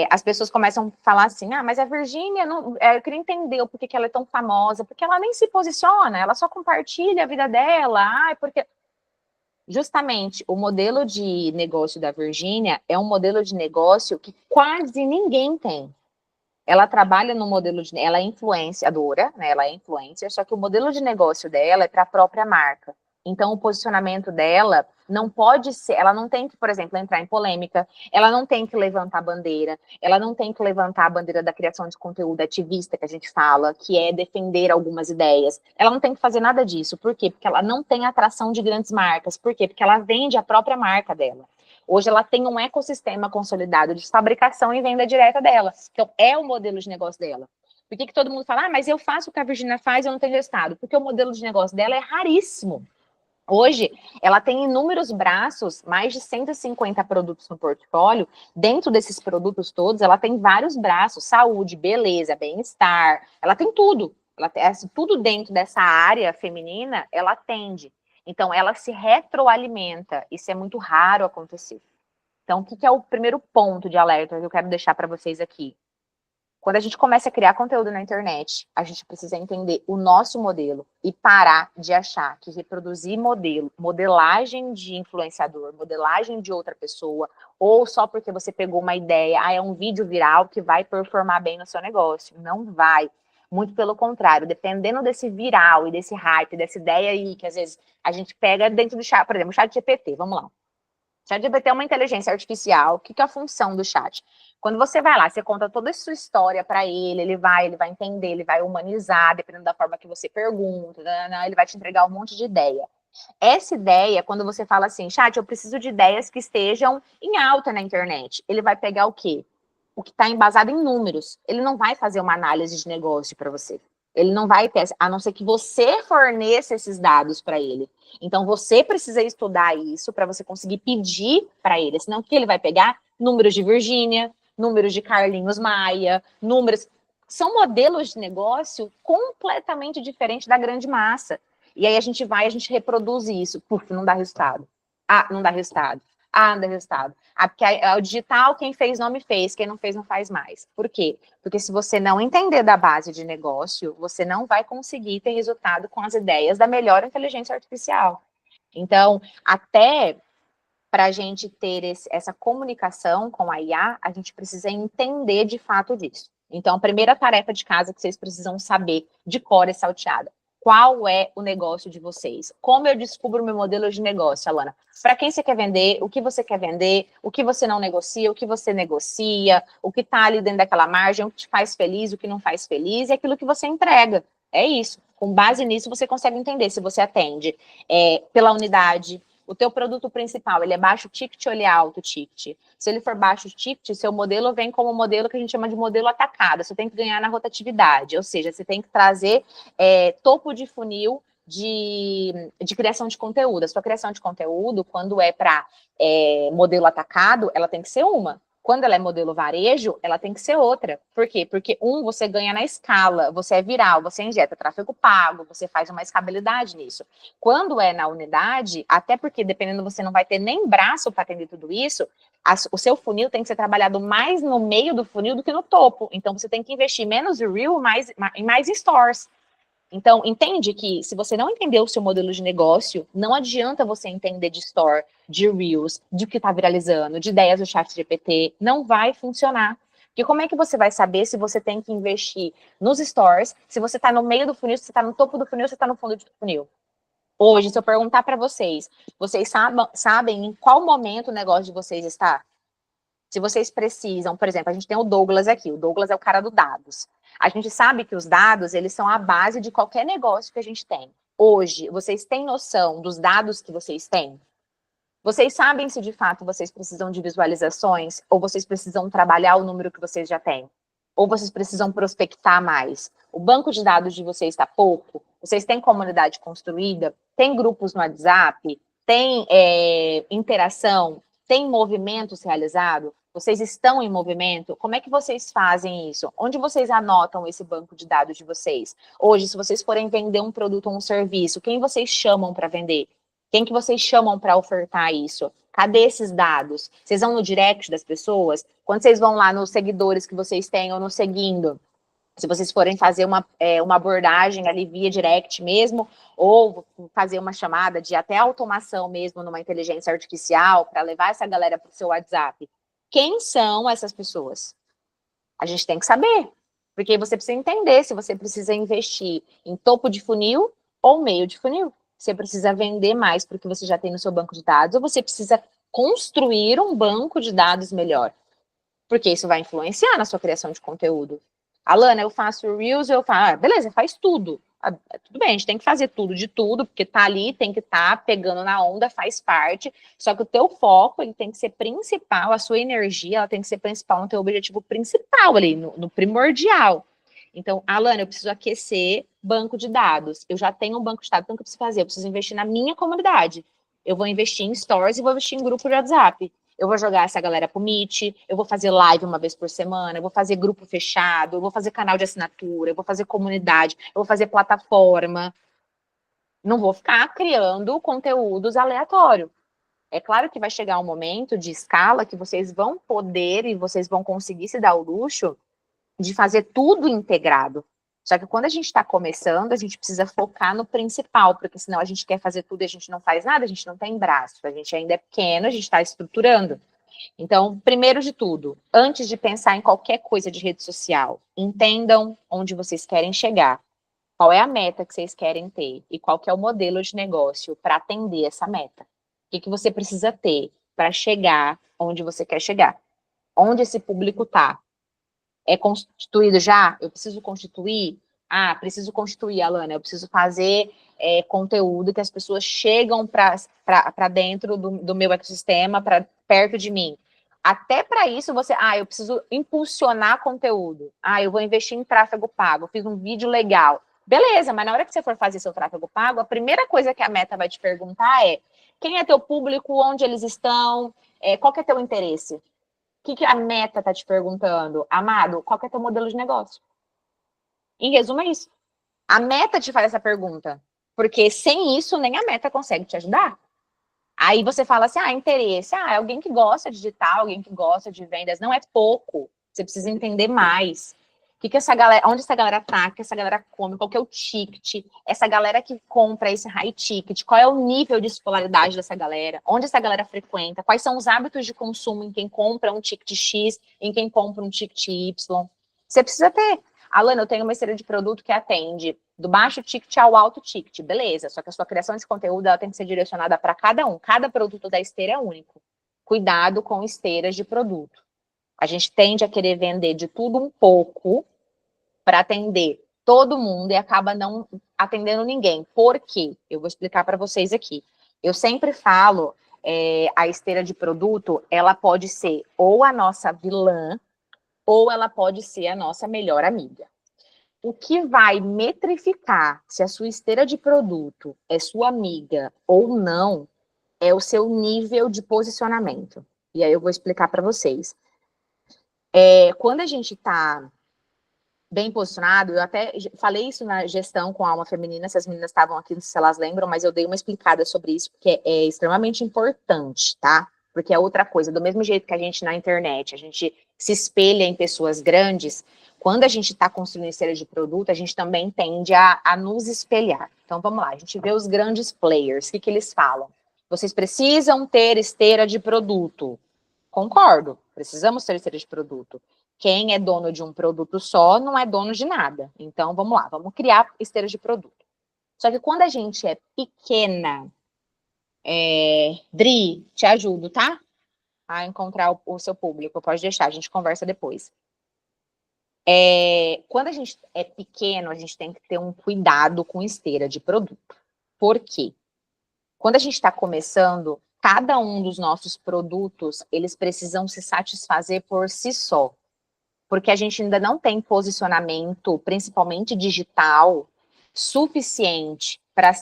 as pessoas começam a falar assim, mas a Virgínia, eu queria entender por que ela é tão famosa, porque ela nem se posiciona, ela só compartilha a vida dela, porque... Justamente, o modelo de negócio da Virgínia é um modelo de negócio que quase ninguém tem. Ela trabalha no modelo de... Ela é influenciadora, né? Ela é influencer, só que o modelo de negócio dela é para a própria marca. Então, o posicionamento dela não pode ser... Ela não tem que, por exemplo, entrar em polêmica, ela não tem que levantar bandeira, ela não tem que levantar a bandeira da criação de conteúdo ativista, que a gente fala, que é defender algumas ideias. Ela não tem que fazer nada disso. Por quê? Porque ela não tem atração de grandes marcas. Por quê? Porque ela vende a própria marca dela. Hoje ela tem um ecossistema consolidado de fabricação e venda direta dela. Então, é o modelo de negócio dela. Por que todo mundo fala, mas eu faço o que a Virgínia faz e eu não tenho resultado? Porque o modelo de negócio dela é raríssimo. Hoje, ela tem inúmeros braços, mais de 150 produtos no portfólio. Dentro desses produtos todos, ela tem vários braços, saúde, beleza, bem-estar, ela tem tudo. Ela tem tudo dentro dessa área feminina, ela atende. Então, ela se retroalimenta. Isso é muito raro acontecer. Então, o que é o primeiro ponto de alerta que eu quero deixar para vocês aqui? Quando a gente começa a criar conteúdo na internet, a gente precisa entender o nosso modelo e parar de achar que reproduzir modelagem de influenciador, modelagem de outra pessoa, ou só porque você pegou uma ideia, é um vídeo viral que vai performar bem no seu negócio. Não vai. Muito pelo contrário, dependendo desse viral e desse hype, dessa ideia aí, que às vezes a gente pega dentro do chat, por exemplo, o chat GPT, vamos lá. O chat GPT é uma inteligência artificial. O que é a função do chat? Quando você vai lá, você conta toda a sua história para ele vai entender, ele vai humanizar, dependendo da forma que você pergunta, ele vai te entregar um monte de ideia. Essa ideia, quando você fala assim, chat, eu preciso de ideias que estejam em alta na internet, ele vai pegar o quê? O que está embasado em números. Ele não vai fazer uma análise de negócio para você. Ele não vai ter, a não ser que você forneça esses dados para ele. Então, você precisa estudar isso para você conseguir pedir para ele. Senão, o que ele vai pegar? Números de Virgínia, números de Carlinhos Maia, números... São modelos de negócio completamente diferentes da grande massa. E aí, a gente reproduz isso. Puf, não dá resultado. Não dá resultado. Não dá resultado. Porque o digital, quem fez não me fez, quem não fez não faz mais. Por quê? Porque se você não entender da base de negócio, você não vai conseguir ter resultado com as ideias da melhor inteligência artificial. Então, até para a gente ter essa comunicação com a IA, a gente precisa entender de fato disso. Então, a primeira tarefa de casa que vocês precisam saber de cor e salteada. Qual é o negócio de vocês? Como eu descubro o meu modelo de negócio, Alana? Para quem você quer vender, o que você quer vender, o que você não negocia, o que você negocia, o que está ali dentro daquela margem, o que te faz feliz, o que não faz feliz, e aquilo que você entrega. É isso. Com base nisso, você consegue entender se você atende pela unidade. O teu produto principal, ele é baixo ticket ou ele é alto ticket? Se ele for baixo ticket, seu modelo vem como modelo que a gente chama de modelo atacado. Você tem que ganhar na rotatividade, ou seja, você tem que trazer topo de funil de criação de conteúdo. A sua criação de conteúdo, quando é para modelo atacado, ela tem que ser uma. Quando ela é modelo varejo, ela tem que ser outra. Por quê? Porque você ganha na escala, você é viral, você injeta tráfego pago, você faz uma escalabilidade nisso. Quando é na unidade, até porque dependendo você não vai ter nem braço para atender tudo isso, o seu funil tem que ser trabalhado mais no meio do funil do que no topo. Então, você tem que investir menos em Reel e mais em stores. Então, entende que se você não entender o seu modelo de negócio, não adianta você entender de store, de Reels, de o que está viralizando, de ideias do chat GPT, não vai funcionar. Porque como é que você vai saber se você tem que investir nos stores, se você está no meio do funil, se você está no topo do funil, se você está no fundo do funil? Hoje, se eu perguntar para vocês sabem em qual momento o negócio de vocês está? Se vocês precisam, por exemplo, a gente tem o Douglas aqui, o Douglas é o cara dos dados. A gente sabe que os dados, eles são a base de qualquer negócio que a gente tem. Hoje, vocês têm noção dos dados que vocês têm? Vocês sabem se de fato vocês precisam de visualizações ou vocês precisam trabalhar o número que vocês já têm? Ou vocês precisam prospectar mais? O banco de dados de vocês está pouco? Vocês têm comunidade construída? Tem grupos no WhatsApp? Tem interação? Tem movimentos realizados? Vocês estão em movimento? Como é que vocês fazem isso? Onde vocês anotam esse banco de dados de vocês? Hoje, se vocês forem vender um produto ou um serviço, quem vocês chamam para vender? Quem que vocês chamam para ofertar isso? Cadê esses dados? Vocês vão no direct das pessoas? Quando vocês vão lá nos seguidores que vocês têm ou no seguindo, se vocês forem fazer uma abordagem ali via direct mesmo, ou fazer uma chamada de até automação mesmo numa inteligência artificial para levar essa galera para o seu WhatsApp, quem são essas pessoas? A gente tem que saber, porque você precisa entender se você precisa investir em topo de funil ou meio de funil. Você precisa vender mais porque você já tem no seu banco de dados, ou você precisa construir um banco de dados melhor, porque isso vai influenciar na sua criação de conteúdo. Alana, eu faço Reels, eu faço, beleza, faz tudo. Tudo bem, a gente tem que fazer tudo de tudo, porque tá ali, tem que estar pegando na onda, faz parte, só que o teu foco, ele tem que ser principal, a sua energia, ela tem que ser principal no teu objetivo principal ali, no primordial. Então, Alana, eu preciso aquecer banco de dados, eu já tenho um banco de dados, então o que eu preciso fazer? Eu preciso investir na minha comunidade, eu vou investir em stories e vou investir em grupo de WhatsApp. Eu vou jogar essa galera pro Meet, eu vou fazer live uma vez por semana, eu vou fazer grupo fechado, eu vou fazer canal de assinatura, eu vou fazer comunidade, eu vou fazer plataforma. Não vou ficar criando conteúdos aleatórios. É claro que vai chegar um momento de escala que vocês vão poder e vocês vão conseguir se dar o luxo de fazer tudo integrado. Só que quando a gente está começando, a gente precisa focar no principal, porque senão a gente quer fazer tudo e a gente não faz nada, a gente não tem braço, a gente ainda é pequeno, a gente está estruturando. Então, primeiro de tudo, antes de pensar em qualquer coisa de rede social, entendam onde vocês querem chegar, qual é a meta que vocês querem ter e qual que é o modelo de negócio para atender essa meta. O que você precisa ter para chegar onde você quer chegar? Onde esse público está? É constituído já? Eu preciso constituir? Preciso constituir, Alana. Eu preciso fazer conteúdo que as pessoas chegam para dentro do meu ecossistema, para perto de mim. Até para isso, eu preciso impulsionar conteúdo. Eu vou investir em tráfego pago. Eu fiz um vídeo legal. Beleza, mas na hora que você for fazer seu tráfego pago, a primeira coisa que a Meta vai te perguntar é quem é teu público, onde eles estão, qual que é teu interesse? O que a Meta está te perguntando? Amado, qual que é teu modelo de negócio? Em resumo, é isso. A Meta te faz essa pergunta, porque sem isso, nem a Meta consegue te ajudar. Aí você fala assim, interesse. É alguém que gosta de digital, alguém que gosta de vendas. Não é pouco. Você precisa entender mais. Que essa galera, onde essa galera tá, que essa galera come, qual que é o ticket, essa galera que compra esse high ticket, qual é o nível de escolaridade dessa galera, onde essa galera frequenta, quais são os hábitos de consumo em quem compra um ticket X, em quem compra um ticket Y. Você precisa ter. Alana, eu tenho uma esteira de produto que atende do baixo ticket ao alto ticket, beleza, só que a sua criação de conteúdo ela tem que ser direcionada para cada um, cada produto da esteira é único. Cuidado com esteiras de produto. A gente tende a querer vender de tudo um pouco para atender todo mundo e acaba não atendendo ninguém. Por quê? Eu vou explicar para vocês aqui. Eu sempre falo, a esteira de produto, ela pode ser ou a nossa vilã, ou ela pode ser a nossa melhor amiga. O que vai metrificar se a sua esteira de produto é sua amiga ou não, é o seu nível de posicionamento. E aí eu vou explicar para vocês. Quando a gente está bem posicionado, eu até falei isso na gestão com a alma feminina, se as meninas estavam aqui, não sei se elas lembram, mas eu dei uma explicada sobre isso, porque é extremamente importante, tá? Porque é outra coisa, do mesmo jeito que a gente na internet, a gente se espelha em pessoas grandes, quando a gente está construindo esteira de produto, a gente também tende a nos espelhar. Então, vamos lá, a gente vê os grandes players, o que eles falam? Vocês precisam ter esteira de produto. Concordo, precisamos ter esteira de produto. Quem é dono de um produto só não é dono de nada. Então, vamos lá, vamos criar esteira de produto. Só que quando a gente é pequena, Dri, te ajudo, tá? A encontrar o seu público, pode deixar, a gente conversa depois. Quando a gente é pequeno, a gente tem que ter um cuidado com esteira de produto. Por quê? Quando a gente está começando, cada um dos nossos produtos, eles precisam se satisfazer por si só. porque a gente ainda não tem posicionamento, principalmente digital, suficiente para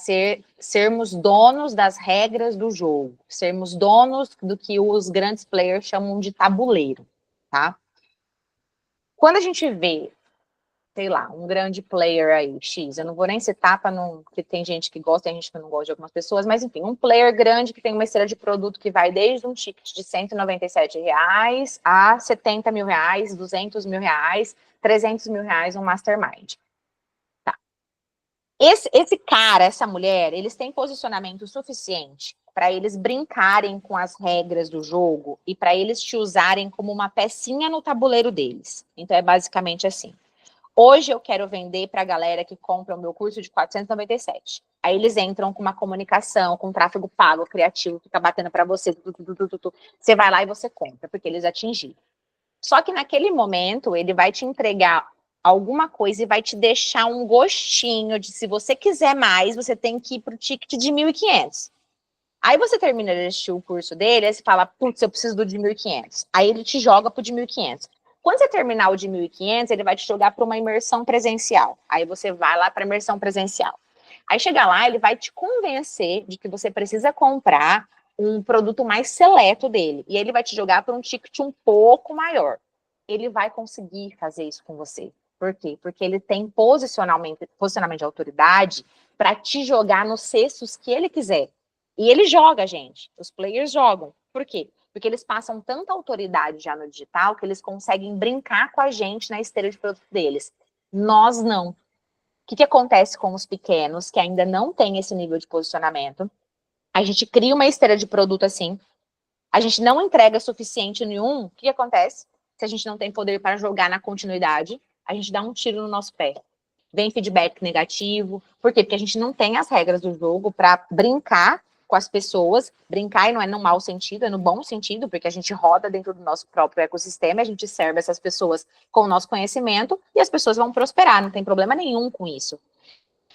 sermos donos das regras do jogo, sermos donos do que os grandes players chamam de tabuleiro, tá? Quando a gente vê, sei lá, um grande player aí, X, eu não vou nem citar para não, porque tem gente que gosta e gente que não gosta de algumas pessoas, mas enfim, um player grande que tem uma esteira de produto que vai desde um ticket de R$197 a R$70 mil, R$200 mil, R$300 mil um mastermind. Tá. Esse cara, essa mulher, eles têm posicionamento suficiente para eles brincarem com as regras do jogo e para eles te usarem como uma pecinha no tabuleiro deles. Então é basicamente assim. Hoje eu quero vender para a galera que compra o meu curso de 497. Aí eles entram com uma comunicação, com tráfego pago, criativo, fica batendo para você. Você vai lá e você compra, porque eles atingiram. Só que naquele momento, ele vai te entregar alguma coisa e vai te deixar um gostinho de se você quiser mais, você tem que ir para o ticket de 1.500. Aí você termina de assistir o curso dele, aí você fala, putz, eu preciso do de 1.500. Aí ele te joga pro de 1.500. Quando você terminar o de 1.500, ele vai te jogar para uma imersão presencial. Aí você vai lá para a imersão presencial. Aí chega lá, ele vai te convencer de que você precisa comprar um produto mais seleto dele. E ele vai te jogar para um ticket um pouco maior. Ele vai conseguir fazer isso com você. Por quê? Porque ele tem posicionamento de autoridade para te jogar nos cestos que ele quiser. E ele joga, gente. Os players jogam. Por quê? Porque eles passam tanta autoridade já no digital que eles conseguem brincar com a gente na esteira de produto deles. Nós não. O que acontece com os pequenos que ainda não têm esse nível de posicionamento? A gente cria uma esteira de produto assim, a gente não entrega suficiente nenhum. O que acontece? Se a gente não tem poder para jogar na continuidade, a gente dá um tiro no nosso pé. Vem feedback negativo. Por quê? Porque a gente não tem as regras do jogo para brincar com as pessoas, brincar e não é no mau sentido, é no bom sentido, porque a gente roda dentro do nosso próprio ecossistema, a gente serve essas pessoas com o nosso conhecimento e as pessoas vão prosperar, não tem problema nenhum com isso.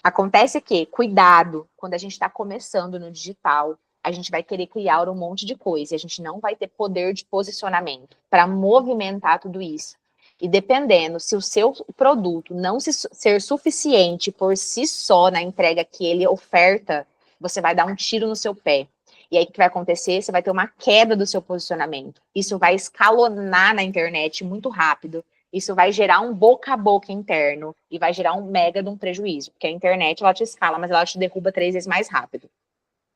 Acontece que, cuidado, quando a gente está começando no digital, a gente vai querer criar um monte de coisa, e a gente não vai ter poder de posicionamento para movimentar tudo isso. E dependendo, se o seu produto não ser suficiente por si só na entrega que ele oferta, você vai dar um tiro no seu pé. E aí, o que vai acontecer? Você vai ter uma queda do seu posicionamento. Isso vai escalonar na internet muito rápido. Isso vai gerar um boca a boca interno e vai gerar um mega de um prejuízo. Porque a internet, ela te escala, mas ela te derruba 3 vezes mais rápido.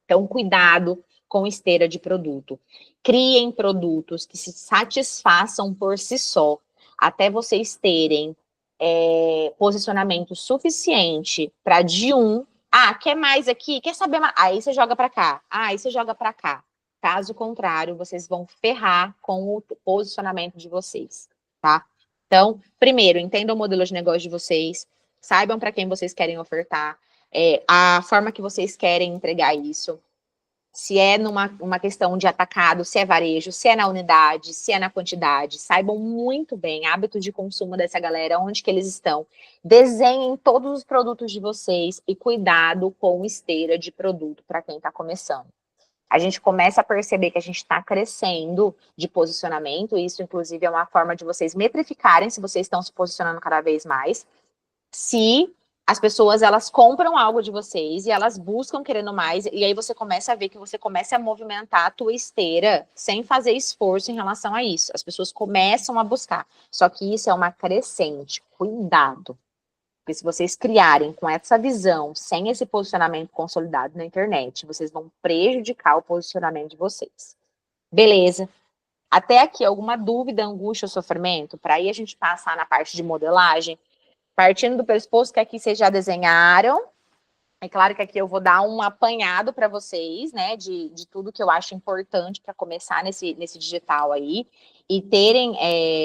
Então, cuidado com esteira de produto. Criem produtos que se satisfaçam por si só, até vocês terem posicionamento suficiente para de um. Ah, quer mais aqui? Quer saber mais? Aí você joga para cá. Aí você joga para cá. Caso contrário, vocês vão ferrar com o posicionamento de vocês, tá? Então, primeiro, entendam o modelo de negócio de vocês, saibam para quem vocês querem ofertar, a forma que vocês querem entregar isso, se é numa questão de atacado, se é varejo, se é na unidade, se é na quantidade. Saibam muito bem hábitos de consumo dessa galera, onde que eles estão. Desenhem todos os produtos de vocês e cuidado com esteira de produto para quem está começando. A gente começa a perceber que a gente está crescendo de posicionamento, isso inclusive é uma forma de vocês metrificarem se vocês estão se posicionando cada vez mais. Se as pessoas, elas compram algo de vocês e elas buscam querendo mais, e aí você começa a ver que você começa a movimentar a tua esteira sem fazer esforço em relação a isso. As pessoas começam a buscar, só que isso é uma crescente. Cuidado. Porque se vocês criarem com essa visão, sem esse posicionamento consolidado na internet, vocês vão prejudicar o posicionamento de vocês. Beleza. Até aqui, alguma dúvida, angústia ou sofrimento? Para aí a gente passar na parte de modelagem. Partindo do pressuposto que aqui vocês já desenharam, é claro que aqui eu vou dar um apanhado para vocês, né, de tudo que eu acho importante para começar nesse digital aí, e terem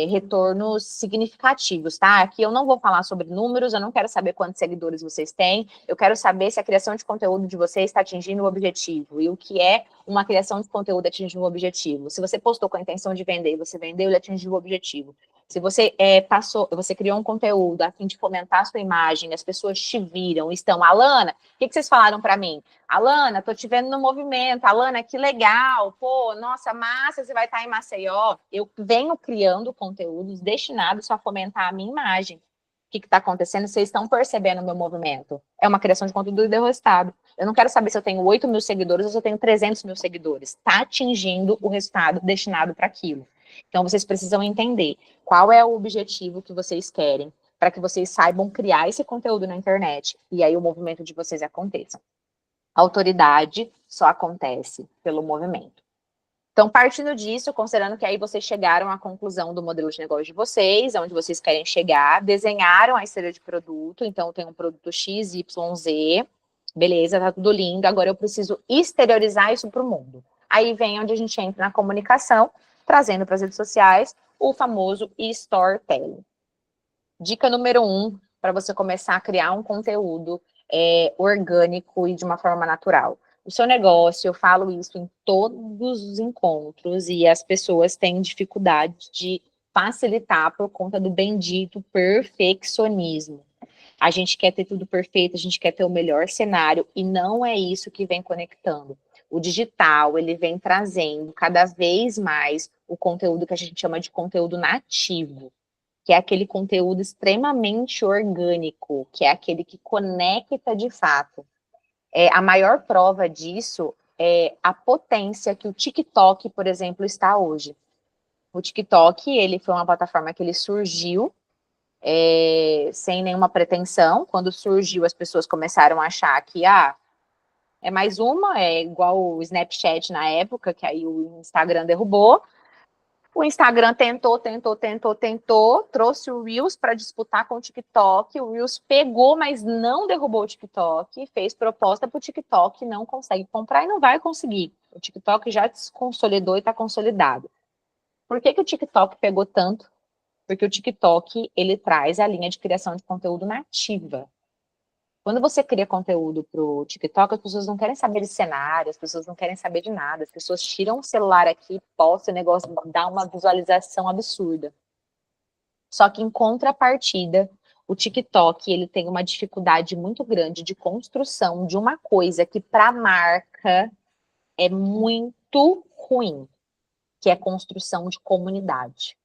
retornos significativos, tá? Aqui eu não vou falar sobre números, eu não quero saber quantos seguidores vocês têm, eu quero saber se a criação de conteúdo de vocês está atingindo o objetivo, e o que é uma criação de conteúdo atingindo o objetivo. Se você postou com a intenção de vender, você vendeu e atingiu o objetivo. Se você você criou um conteúdo a fim de fomentar a sua imagem, as pessoas te viram, estão, Alana, o que vocês falaram para mim? Alana, tô te vendo no movimento, Alana, que legal, pô, nossa, massa, você vai estar em Maceió. Eu venho criando conteúdos destinados a fomentar a minha imagem. O que está acontecendo? Vocês estão percebendo o meu movimento. É uma criação de conteúdo e deu resultado. Eu não quero saber se eu tenho 8 mil seguidores ou se eu tenho 300 mil seguidores. Está atingindo o resultado destinado para aquilo. Então, vocês precisam entender qual é o objetivo que vocês querem para que vocês saibam criar esse conteúdo na internet e aí o movimento de vocês aconteça. A autoridade só acontece pelo movimento. Então, partindo disso, considerando que aí vocês chegaram à conclusão do modelo de negócio de vocês, onde vocês querem chegar, desenharam a esteira de produto, então tem um produto X, Y, Z, beleza, tá tudo lindo, agora eu preciso exteriorizar isso para o mundo. Aí vem onde a gente entra na comunicação, trazendo para as redes sociais o famoso storytelling. Dica número 1, para você começar a criar um conteúdo orgânico e de uma forma natural. O seu negócio, eu falo isso em todos os encontros, e as pessoas têm dificuldade de facilitar por conta do bendito perfeccionismo. A gente quer ter tudo perfeito, a gente quer ter o melhor cenário, e não é isso que vem conectando. O digital, ele vem trazendo cada vez mais o conteúdo que a gente chama de conteúdo nativo, que é aquele conteúdo extremamente orgânico, que é aquele que conecta de fato. A maior prova disso é a potência que o TikTok, por exemplo, está hoje. O TikTok, ele foi uma plataforma que ele surgiu sem nenhuma pretensão. Quando surgiu, as pessoas começaram a achar que, é mais uma, é igual o Snapchat na época, que aí o Instagram derrubou. O Instagram tentou, trouxe o Reels para disputar com o TikTok. O Reels pegou, mas não derrubou o TikTok. Fez proposta para o TikTok, não consegue comprar e não vai conseguir. O TikTok já se consolidou e está consolidado. Por que o TikTok pegou tanto? Porque o TikTok, ele traz a linha de criação de conteúdo nativa. Quando você cria conteúdo para o TikTok, as pessoas não querem saber de cenário, as pessoas não querem saber de nada. As pessoas tiram o celular aqui, postam o negócio, dá uma visualização absurda. Só que em contrapartida, o TikTok, ele tem uma dificuldade muito grande de construção de uma coisa que para a marca é muito ruim, que é a construção de comunidade.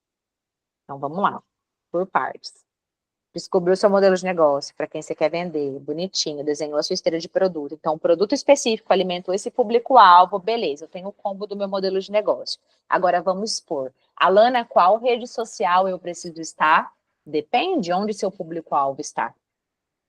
Então vamos lá, por partes. Descobriu o seu modelo de negócio, para quem você quer vender, bonitinho, desenhou a sua esteira de produto. Então, um produto específico alimentou esse público-alvo, beleza, eu tenho o combo do meu modelo de negócio. Agora vamos expor. Alana, qual rede social eu preciso estar? Depende onde seu público-alvo está.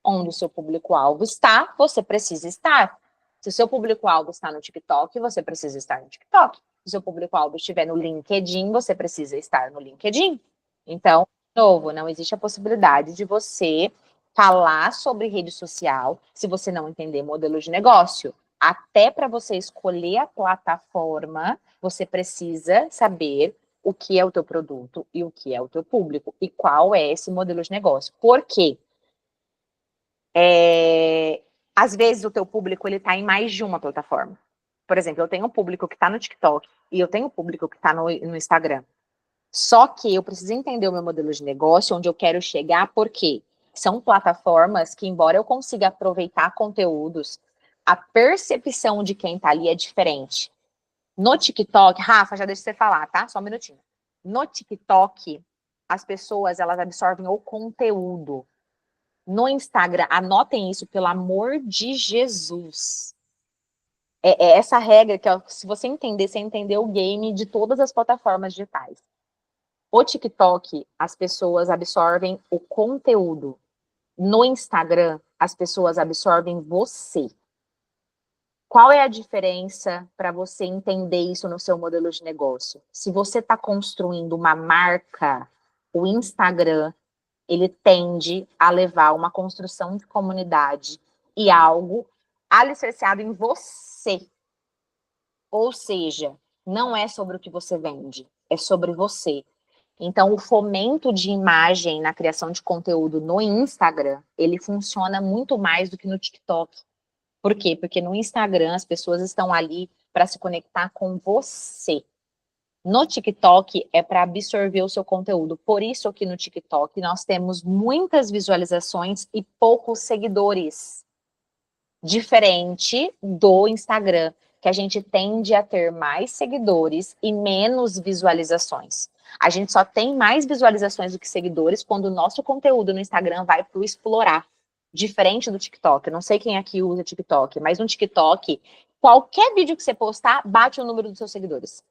Onde o seu público-alvo está, você precisa estar. Se o seu público-alvo está no TikTok, você precisa estar no TikTok. Se o seu público-alvo estiver no LinkedIn, você precisa estar no LinkedIn. Então, novo, não existe a possibilidade de você falar sobre rede social se você não entender modelo de negócio. Até para você escolher a plataforma, você precisa saber o que é o teu produto e o que é o teu público e qual é esse modelo de negócio. Por quê? Às vezes o teu público ele está em mais de uma plataforma. Por exemplo, eu tenho um público que está no TikTok e eu tenho um público que está no Instagram. Só que eu preciso entender o meu modelo de negócio, onde eu quero chegar, porque são plataformas que, embora eu consiga aproveitar conteúdos, a percepção de quem tá ali é diferente. No TikTok, Rafa, já deixa você falar, tá? Só um minutinho. No TikTok, as pessoas, elas absorvem o conteúdo. No Instagram, anotem isso, pelo amor de Jesus. É essa regra que, ó, se você entender, você entendeu o game de todas as plataformas digitais. O TikTok, as pessoas absorvem o conteúdo. No Instagram, as pessoas absorvem você. Qual é a diferença para você entender isso no seu modelo de negócio? Se você está construindo uma marca, o Instagram, ele tende a levar uma construção de comunidade e algo alicerciado em você. Ou seja, não é sobre o que você vende, é sobre você. Então, o fomento de imagem na criação de conteúdo no Instagram, ele funciona muito mais do que no TikTok. Por quê? Porque no Instagram as pessoas estão ali para se conectar com você. No TikTok é para absorver o seu conteúdo. Por isso que no TikTok nós temos muitas visualizações e poucos seguidores. Diferente do Instagram, que a gente tende a ter mais seguidores e menos visualizações. A gente só tem mais visualizações do que seguidores quando o nosso conteúdo no Instagram vai para o explorar. Diferente do TikTok. Eu não sei quem aqui usa TikTok, mas no TikTok, qualquer vídeo que você postar, bate o número dos seus seguidores.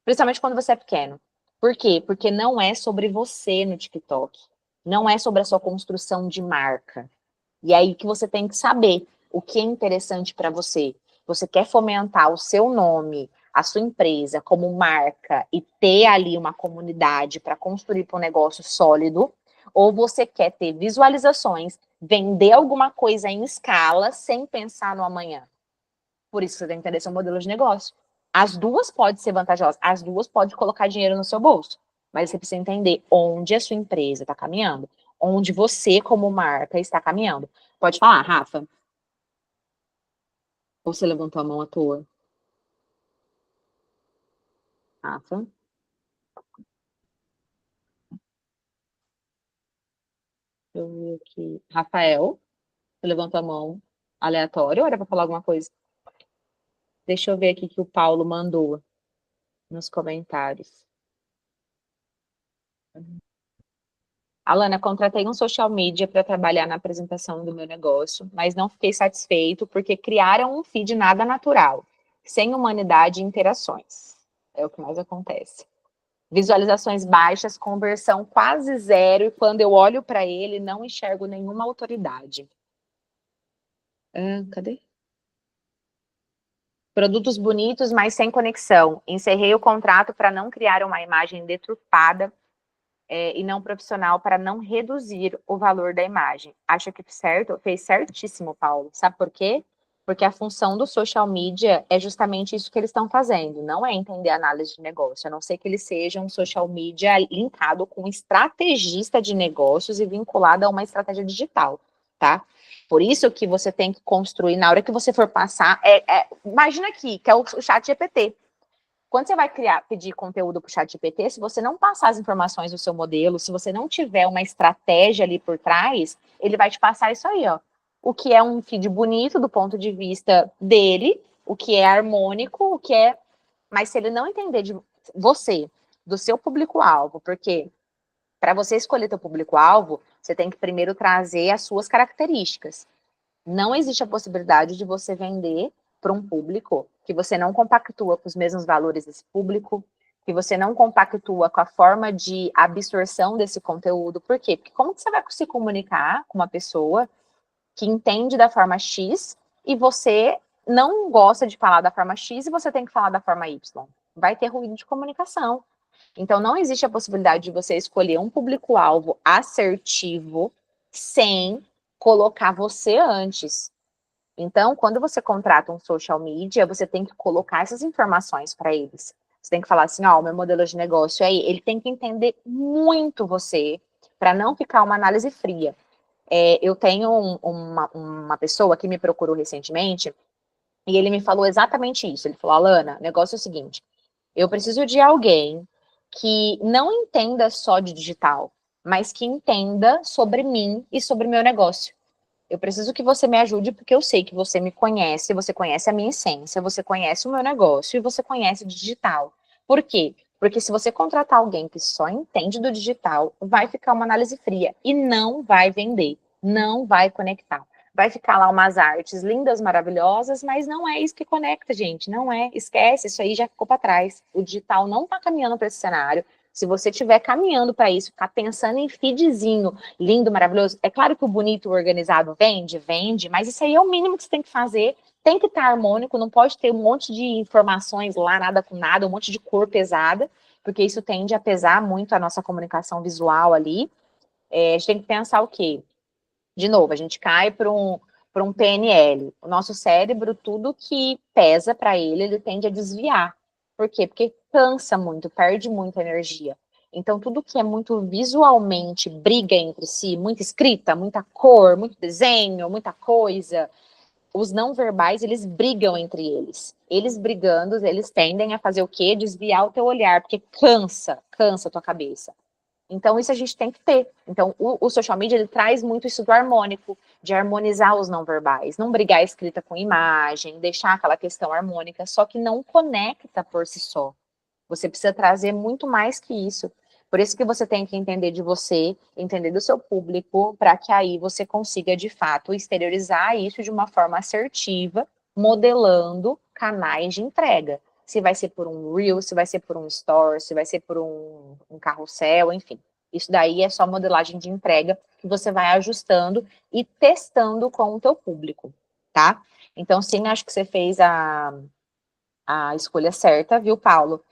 Principalmente quando você é pequeno. Por quê? Porque não é sobre você no TikTok. Não é sobre a sua construção de marca. E é aí que você tem que saber o que é interessante para você. Você quer fomentar o seu nome, a sua empresa como marca e ter ali uma comunidade para construir para um negócio sólido, ou você quer ter visualizações, vender alguma coisa em escala sem pensar no amanhã. Por isso você tem que entender seu modelo de negócio. As duas podem ser vantajosas, as duas podem colocar dinheiro no seu bolso, mas você precisa entender onde a sua empresa está caminhando, onde você como marca está caminhando. Pode falar, Rafa? Ou você levantou a mão à toa? Rafa? Deixa eu ver aqui. Rafael? Você levantou a mão aleatório ou era para falar alguma coisa? Deixa eu ver aqui que o Paulo mandou nos comentários. Alana, contratei um social media para trabalhar na apresentação do meu negócio, mas não fiquei satisfeito porque criaram um feed nada natural, sem humanidade e interações. É o que mais acontece. Visualizações baixas, conversão quase zero, e quando eu olho para ele, não enxergo nenhuma autoridade. Cadê? Produtos bonitos, mas sem conexão. Encerrei o contrato para não criar uma imagem deturpada e não profissional, para não reduzir o valor da imagem. Acho que fez certíssimo, Paulo. Sabe por quê? Porque a função do social media é justamente isso que eles estão fazendo, não é entender análise de negócio, a não ser que eles sejam um social media linkado com um estrategista de negócios e vinculado a uma estratégia digital, tá? Por isso que você tem que construir, na hora que você for passar, imagina aqui, que é o chat GPT. Quando você vai pedir conteúdo para o chat GPT, se você não passar as informações do seu modelo, se você não tiver uma estratégia ali por trás, ele vai te passar isso aí, ó. O que é um feed bonito do ponto de vista dele, o que é harmônico, o que é... Mas se ele não entender de você, do seu público-alvo, porque para você escolher teu público-alvo, você tem que primeiro trazer as suas características. Não existe a possibilidade de você vender para um público que você não compactua com os mesmos valores desse público, que você não compactua com a forma de absorção desse conteúdo. Por quê? Porque como que você vai se comunicar com uma pessoa que entende da forma X e você não gosta de falar da forma X e você tem que falar da forma Y? Vai ter ruído de comunicação. Então, não existe a possibilidade de você escolher um público-alvo assertivo sem colocar você antes. Então, quando você contrata um social media, você tem que colocar essas informações para eles. Você tem que falar assim, ó, o meu modelo de negócio é aí. Ele tem que entender muito você, para não ficar uma análise fria. Eu tenho uma pessoa que me procurou recentemente, e ele me falou exatamente isso. Ele falou, Alana, o negócio é o seguinte, eu preciso de alguém que não entenda só de digital, mas que entenda sobre mim e sobre meu negócio. Eu preciso que você me ajude, porque eu sei que você me conhece, você conhece a minha essência, você conhece o meu negócio e você conhece o digital. Por quê? Porque se você contratar alguém que só entende do digital, vai ficar uma análise fria e não vai vender, não vai conectar. Vai ficar lá umas artes lindas, maravilhosas, mas não é isso que conecta, gente, não é. Esquece, isso aí já ficou para trás. O digital não está caminhando para esse cenário. Se você estiver caminhando para isso, ficar pensando em feedzinho lindo, maravilhoso, é claro que o bonito, o organizado vende, mas isso aí é o mínimo que você tem que fazer. Tem que estar harmônico, não pode ter um monte de informações lá, nada com nada, um monte de cor pesada, porque isso tende a pesar muito a nossa comunicação visual ali. A gente tem que pensar o quê? De novo, a gente cai para um PNL. O nosso cérebro, tudo que pesa para ele tende a desviar. Por quê? Porque cansa muito, perde muita energia. Então, tudo que é muito visualmente briga entre si, muita escrita, muita cor, muito desenho, muita coisa, os não verbais, eles brigam entre eles. Eles brigando, eles tendem a fazer o quê? Desviar o teu olhar, porque cansa a tua cabeça. Então, isso a gente tem que ter. Então, o social media, ele traz muito isso do harmônico, de harmonizar os não verbais, não brigar a escrita com imagem, deixar aquela questão harmônica, só que não conecta por si só. Você precisa trazer muito mais que isso. Por isso que você tem que entender de você, entender do seu público, para que aí você consiga, de fato, exteriorizar isso de uma forma assertiva, modelando canais de entrega. Se vai ser por um Reel, se vai ser por um Story, se vai ser por um carrossel, enfim. Isso daí é só modelagem de entrega que você vai ajustando e testando com o teu público, tá? Então, sim, acho que você fez a escolha certa, viu, Paulo?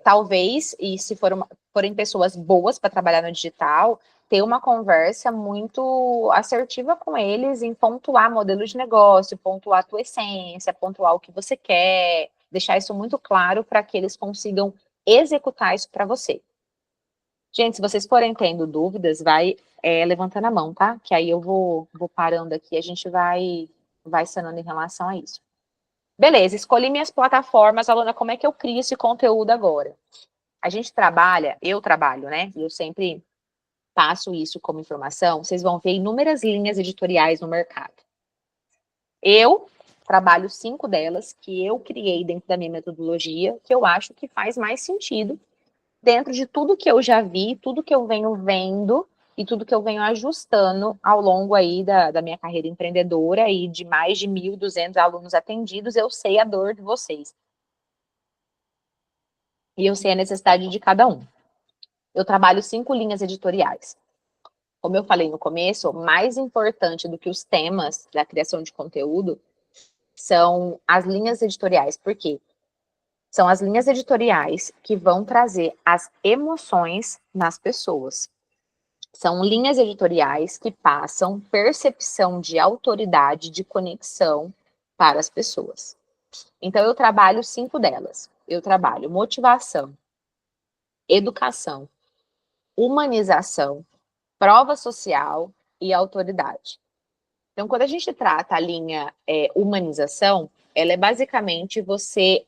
Talvez, e se forem pessoas boas para trabalhar no digital, ter uma conversa muito assertiva com eles em pontuar modelo de negócio, pontuar a tua essência, pontuar o que você quer, deixar isso muito claro para que eles consigam executar isso para você. Gente, se vocês forem tendo dúvidas, vai levantando a mão, tá? Que aí eu vou parando aqui, a gente vai sanando em relação a isso. Beleza, escolhi minhas plataformas, Alana, como é que eu crio esse conteúdo agora? A gente trabalha, eu trabalho, né? Eu sempre passo isso como informação, vocês vão ver inúmeras linhas editoriais no mercado. Eu trabalho 5 delas que eu criei dentro da minha metodologia, que eu acho que faz mais sentido dentro de tudo que eu já vi, tudo que eu venho vendo e tudo que eu venho ajustando ao longo aí da minha carreira empreendedora e de mais de 1.200 alunos atendidos, eu sei a dor de vocês. E eu sei a necessidade de cada um. Eu trabalho 5 linhas editoriais. Como eu falei no começo, mais importante do que os temas da criação de conteúdo são as linhas editoriais. Por quê? São as linhas editoriais que vão trazer as emoções nas pessoas. São linhas editoriais que passam percepção de autoridade, de conexão para as pessoas. Então, eu trabalho 5 delas. Eu trabalho motivação, educação, humanização, prova social e autoridade. Então, quando a gente trata a linha humanização, ela é basicamente você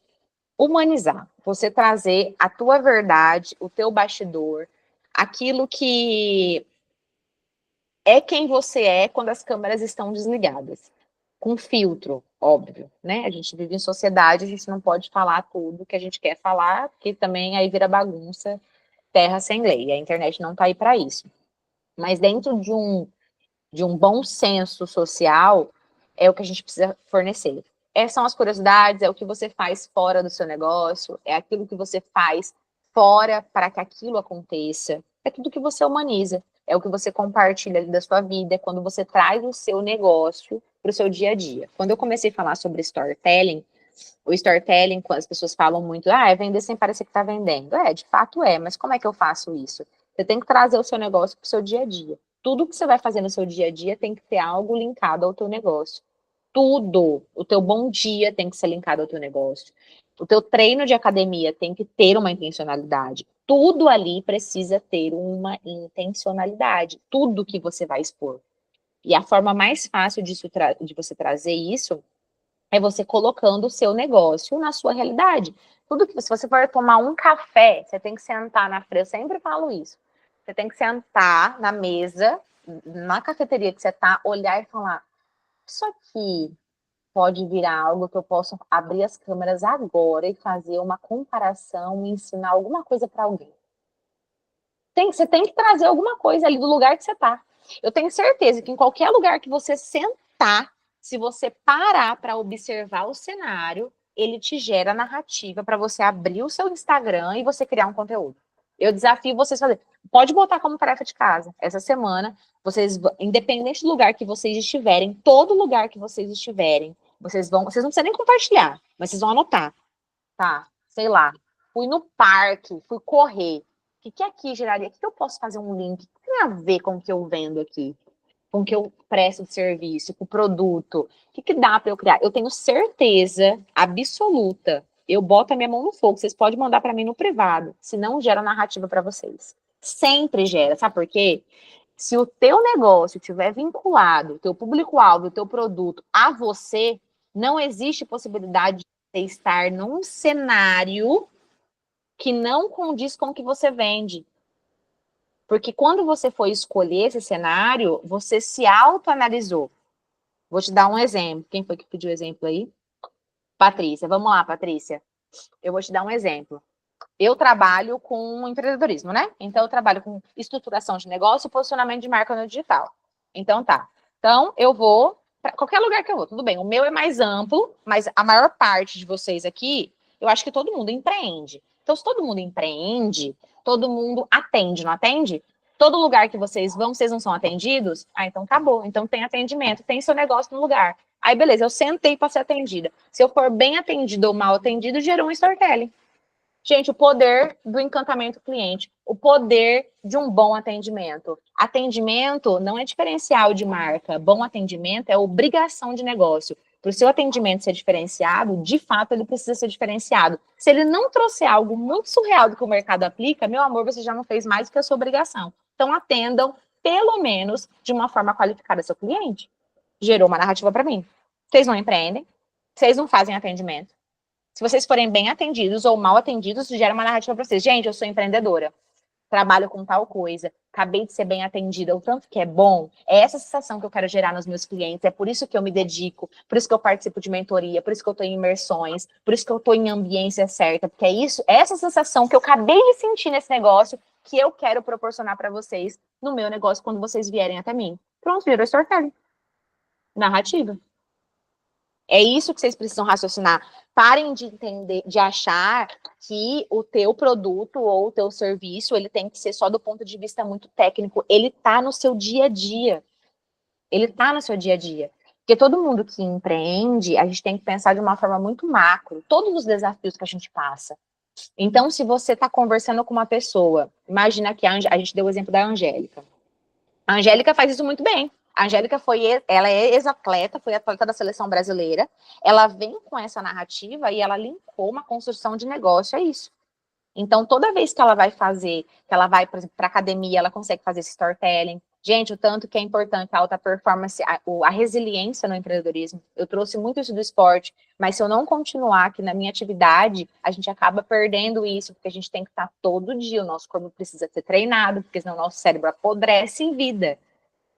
humanizar, você trazer a tua verdade, o teu bastidor, aquilo que é quem você é quando as câmeras estão desligadas. Com filtro, óbvio, né? A gente vive em sociedade, a gente não pode falar tudo que a gente quer falar, porque também aí vira bagunça, terra sem lei. A internet não tá aí para isso. Mas dentro de um bom senso social, é o que a gente precisa fornecer. São as curiosidades, é o que você faz fora do seu negócio, é aquilo que você faz fora para que aquilo aconteça, é tudo que você humaniza, é o que você compartilha ali da sua vida, é quando você traz o seu negócio para o seu dia a dia. Quando eu comecei a falar sobre storytelling, o storytelling, quando as pessoas falam muito, é vender sem parecer que está vendendo. De fato mas como é que eu faço isso? Você tem que trazer o seu negócio para o seu dia a dia. Tudo que você vai fazer no seu dia a dia tem que ter algo linkado ao teu negócio. Tudo. O teu bom dia tem que ser linkado ao teu negócio. O teu treino de academia tem que ter uma intencionalidade. Tudo ali precisa ter uma intencionalidade. Tudo que você vai expor. E a forma mais fácil de você trazer isso é você colocando o seu negócio na sua realidade. Tudo que se você for tomar um café, você tem que sentar na frente. Eu sempre falo isso. Você tem que sentar na mesa, na cafeteria que você está, olhar e falar: isso aqui pode virar algo que eu possa abrir as câmeras agora e fazer uma comparação e ensinar alguma coisa para alguém. Você tem que trazer alguma coisa ali do lugar que você está. Eu tenho certeza que em qualquer lugar que você sentar, se você parar para observar o cenário, ele te gera narrativa para você abrir o seu Instagram e você criar um conteúdo. Eu desafio vocês a fazer. Pode botar como tarefa de casa. Essa semana, vocês, independente do lugar que vocês estiverem, todo lugar que vocês estiverem, vocês não precisam nem compartilhar, mas vocês vão anotar. Tá, sei lá, fui no parque, fui correr. O que aqui geraria? O que eu posso fazer um link? O que tem a ver com o que eu vendo aqui? Com o que eu presto de serviço, com o produto? O que dá para eu criar? Eu tenho certeza absoluta. Eu boto a minha mão no fogo. Vocês podem mandar para mim no privado. Se não gera narrativa para vocês. Sempre gera. Sabe por quê? Se o teu negócio estiver vinculado, o teu público-alvo, o teu produto a você, não existe possibilidade de você estar num cenário que não condiz com o que você vende. Porque quando você foi escolher esse cenário, você se autoanalisou. Vou te dar um exemplo. Quem foi que pediu exemplo aí? Patrícia. Vamos lá, Patrícia. Eu vou te dar um exemplo. Eu trabalho com empreendedorismo, né? Então, eu trabalho com estruturação de negócio e posicionamento de marca no digital. Então, tá. Então, eu vou para qualquer lugar que eu vou. Tudo bem, o meu é mais amplo, mas a maior parte de vocês aqui, eu acho que todo mundo empreende. Então, se todo mundo empreende, todo mundo atende, não atende? Todo lugar que vocês vão, vocês não são atendidos? Ah, então acabou. Então, tem atendimento, tem seu negócio no lugar. Aí, beleza, eu sentei para ser atendida. Se eu for bem atendido ou mal atendido, gerou um storytelling. Gente, o poder do encantamento cliente, o poder de um bom atendimento. Atendimento não é diferencial de marca. Bom atendimento é obrigação de negócio. Para o seu atendimento ser diferenciado, de fato, ele precisa ser diferenciado. Se ele não trouxer algo muito surreal do que o mercado aplica, meu amor, você já não fez mais do que a sua obrigação. Então, atendam, pelo menos, de uma forma qualificada seu cliente. Gerou uma narrativa para mim. Vocês não empreendem, vocês não fazem atendimento. Se vocês forem bem atendidos ou mal atendidos, gera uma narrativa para vocês. Gente, eu sou empreendedora, trabalho com tal coisa, acabei de ser bem atendida, o tanto que é bom, é essa sensação que eu quero gerar nos meus clientes, é por isso que eu me dedico, por isso que eu participo de mentoria, por isso que eu estou em imersões, por isso que eu estou em ambiência certa, porque é isso, é essa sensação que eu acabei de sentir nesse negócio que eu quero proporcionar para vocês no meu negócio quando vocês vierem até mim. Pronto, virou storytelling. Narrativa. É isso que vocês precisam raciocinar. Parem de entender, de achar que o teu produto ou o teu serviço, ele tem que ser só do ponto de vista muito técnico. Ele tá no seu dia a dia. Ele tá no seu dia a dia. Porque todo mundo que empreende, a gente tem que pensar de uma forma muito macro. Todos os desafios que a gente passa. Então, se você está conversando com uma pessoa, imagina que a gente deu o exemplo da Angélica. A Angélica faz isso muito bem. A Angélica ela é ex-atleta, foi atleta da seleção brasileira. Ela vem com essa narrativa e ela linkou uma construção de negócio a isso. Então, toda vez que ela vai fazer, que ela vai, por exemplo, para academia, ela consegue fazer esse storytelling. Gente, o tanto que é importante a alta performance, a resiliência no empreendedorismo. Eu trouxe muito isso do esporte, mas se eu não continuar aqui na minha atividade, a gente acaba perdendo isso, porque a gente tem que estar todo dia, o nosso corpo precisa ser treinado, porque senão o nosso cérebro apodrece em vida.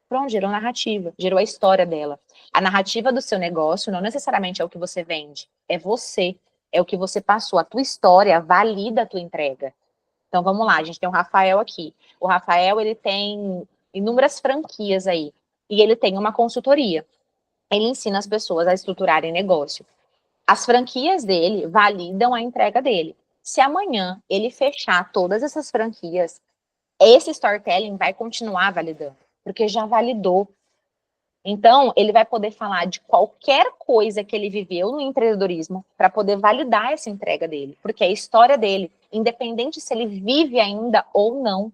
Pronto, gerou narrativa, gerou a história dela. A narrativa do seu negócio não necessariamente é o que você vende, é você, é o que você passou. A tua história valida a tua entrega. Então, vamos lá, a gente tem o Rafael aqui. O Rafael, ele tem inúmeras franquias aí, e ele tem uma consultoria. Ele ensina as pessoas a estruturarem negócio. As franquias dele validam a entrega dele. Se amanhã ele fechar todas essas franquias, esse storytelling vai continuar validando, porque já validou. Então, ele vai poder falar de qualquer coisa que ele viveu no empreendedorismo para poder validar essa entrega dele, porque é a história dele, independente se ele vive ainda ou não,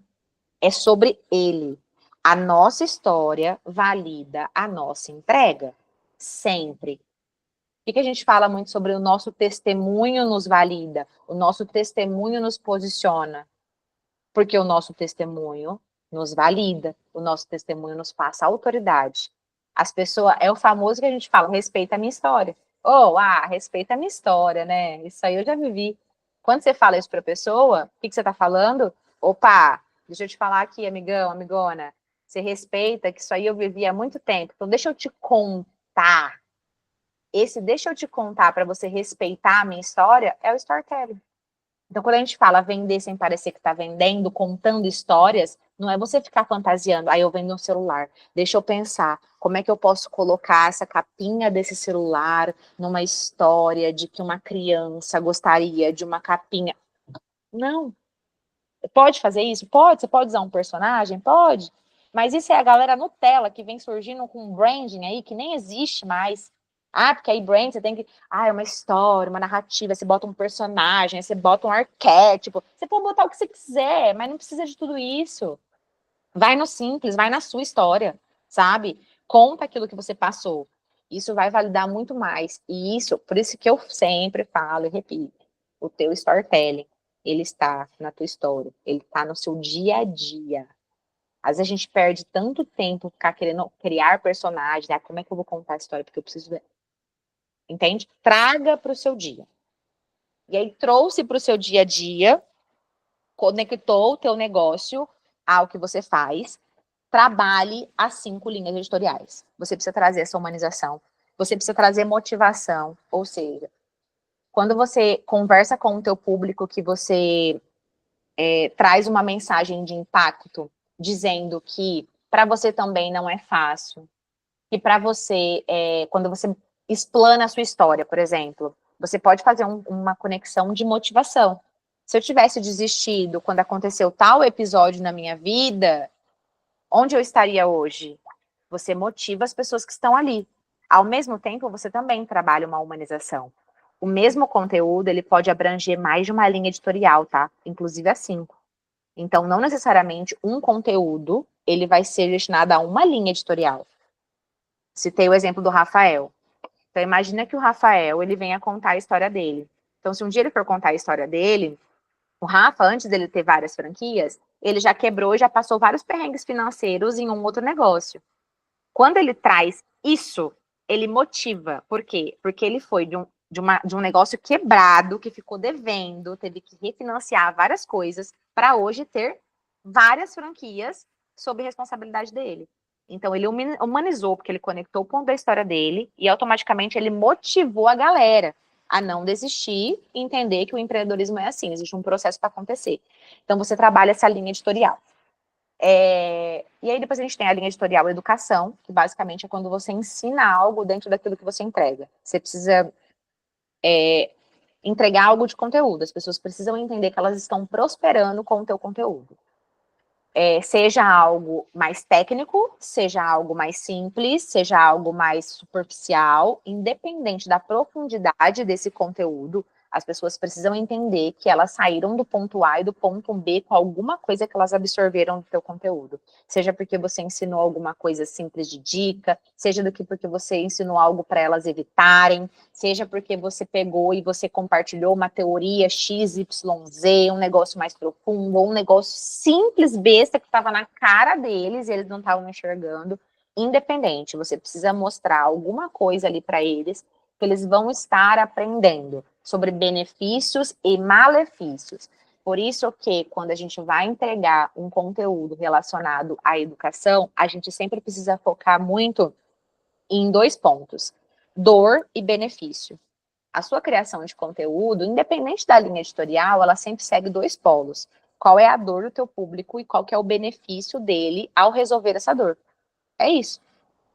é sobre ele. A nossa história valida a nossa entrega, sempre. Por que a gente fala muito sobre o nosso testemunho nos valida, o nosso testemunho nos posiciona? Porque o nosso testemunho nos valida, o nosso testemunho nos passa autoridade. As pessoas, é o famoso que a gente fala, respeita a minha história. Respeita a minha história, né? Isso aí eu já vivi. Quando você fala isso para a pessoa, o que você está falando? Opa, deixa eu te falar aqui, amigão, amigona. Você respeita que isso aí eu vivi há muito tempo. Então, deixa eu te contar. Esse deixa eu te contar para você respeitar a minha história é o storytelling. Então, quando a gente fala vender sem parecer que está vendendo, contando histórias, não é você ficar fantasiando, eu vendo um celular. Deixa eu pensar, como é que eu posso colocar essa capinha desse celular numa história de que uma criança gostaria de uma capinha? Não. Pode fazer isso? Pode. Você pode usar um personagem? Pode. Mas isso é a galera Nutella que vem surgindo com um branding aí que nem existe mais. Porque aí brand você tem que... é uma história, uma narrativa, você bota um personagem, você bota um arquétipo. Você pode botar o que você quiser, mas não precisa de tudo isso. Vai no simples, vai na sua história, sabe? Conta aquilo que você passou. Isso vai validar muito mais. E isso, por isso que eu sempre falo e repito, o teu storytelling, ele está na tua história, ele está no seu dia a dia. Às vezes a gente perde tanto tempo ficar querendo criar personagens, né? Como é que eu vou contar a história? Porque eu preciso ver. Entende? Traga para o seu dia. E aí trouxe para o seu dia a dia, conectou o teu negócio ao que você faz, trabalhe as 5 linhas editoriais. Você precisa trazer essa humanização, você precisa trazer motivação, ou seja, quando você conversa com o teu público que você traz uma mensagem de impacto, dizendo que para você também não é fácil, que para você, quando você explana a sua história, por exemplo, você pode fazer uma conexão de motivação. Se eu tivesse desistido quando aconteceu tal episódio na minha vida, onde eu estaria hoje? Você motiva as pessoas que estão ali. Ao mesmo tempo, você também trabalha uma humanização. O mesmo conteúdo, ele pode abranger mais de uma linha editorial, tá? Inclusive a 5. Então, não necessariamente um conteúdo, ele vai ser destinado a uma linha editorial. Citei o exemplo do Rafael. Então, imagina que o Rafael, ele venha contar a história dele. Então, se um dia ele for contar a história dele, o Rafa, antes dele ter várias franquias, ele já quebrou e já passou vários perrengues financeiros em um outro negócio. Quando ele traz isso, ele motiva. Por quê? Porque ele foi de um negócio quebrado, que ficou devendo, teve que refinanciar várias coisas, para hoje ter várias franquias sob responsabilidade dele. Então, ele humanizou, porque ele conectou o ponto da história dele, e automaticamente ele motivou a galera a não desistir e entender que o empreendedorismo é assim, existe um processo para acontecer. Então, você trabalha essa linha editorial. E aí depois a gente tem a linha editorial educação, que basicamente é quando você ensina algo dentro daquilo que você entrega. Você precisa entregar algo de conteúdo, as pessoas precisam entender que elas estão prosperando com o teu conteúdo. Seja algo mais técnico, seja algo mais simples, seja algo mais superficial, independente da profundidade desse conteúdo, as pessoas precisam entender que elas saíram do ponto A e do ponto B com alguma coisa que elas absorveram do teu conteúdo. Seja porque você ensinou alguma coisa simples de dica, seja porque você ensinou algo para elas evitarem, seja porque você pegou e você compartilhou uma teoria XYZ, um negócio mais profundo, ou um negócio simples, besta, que estava na cara deles e eles não estavam enxergando. Independente, você precisa mostrar alguma coisa ali para eles, que eles vão estar aprendendo sobre benefícios e malefícios. Por isso que, quando a gente vai entregar um conteúdo relacionado à educação, a gente sempre precisa focar muito em 2 pontos: dor e benefício. A sua criação de conteúdo, independente da linha editorial, ela sempre segue 2 polos. Qual é a dor do teu público e qual que é o benefício dele ao resolver essa dor? É isso.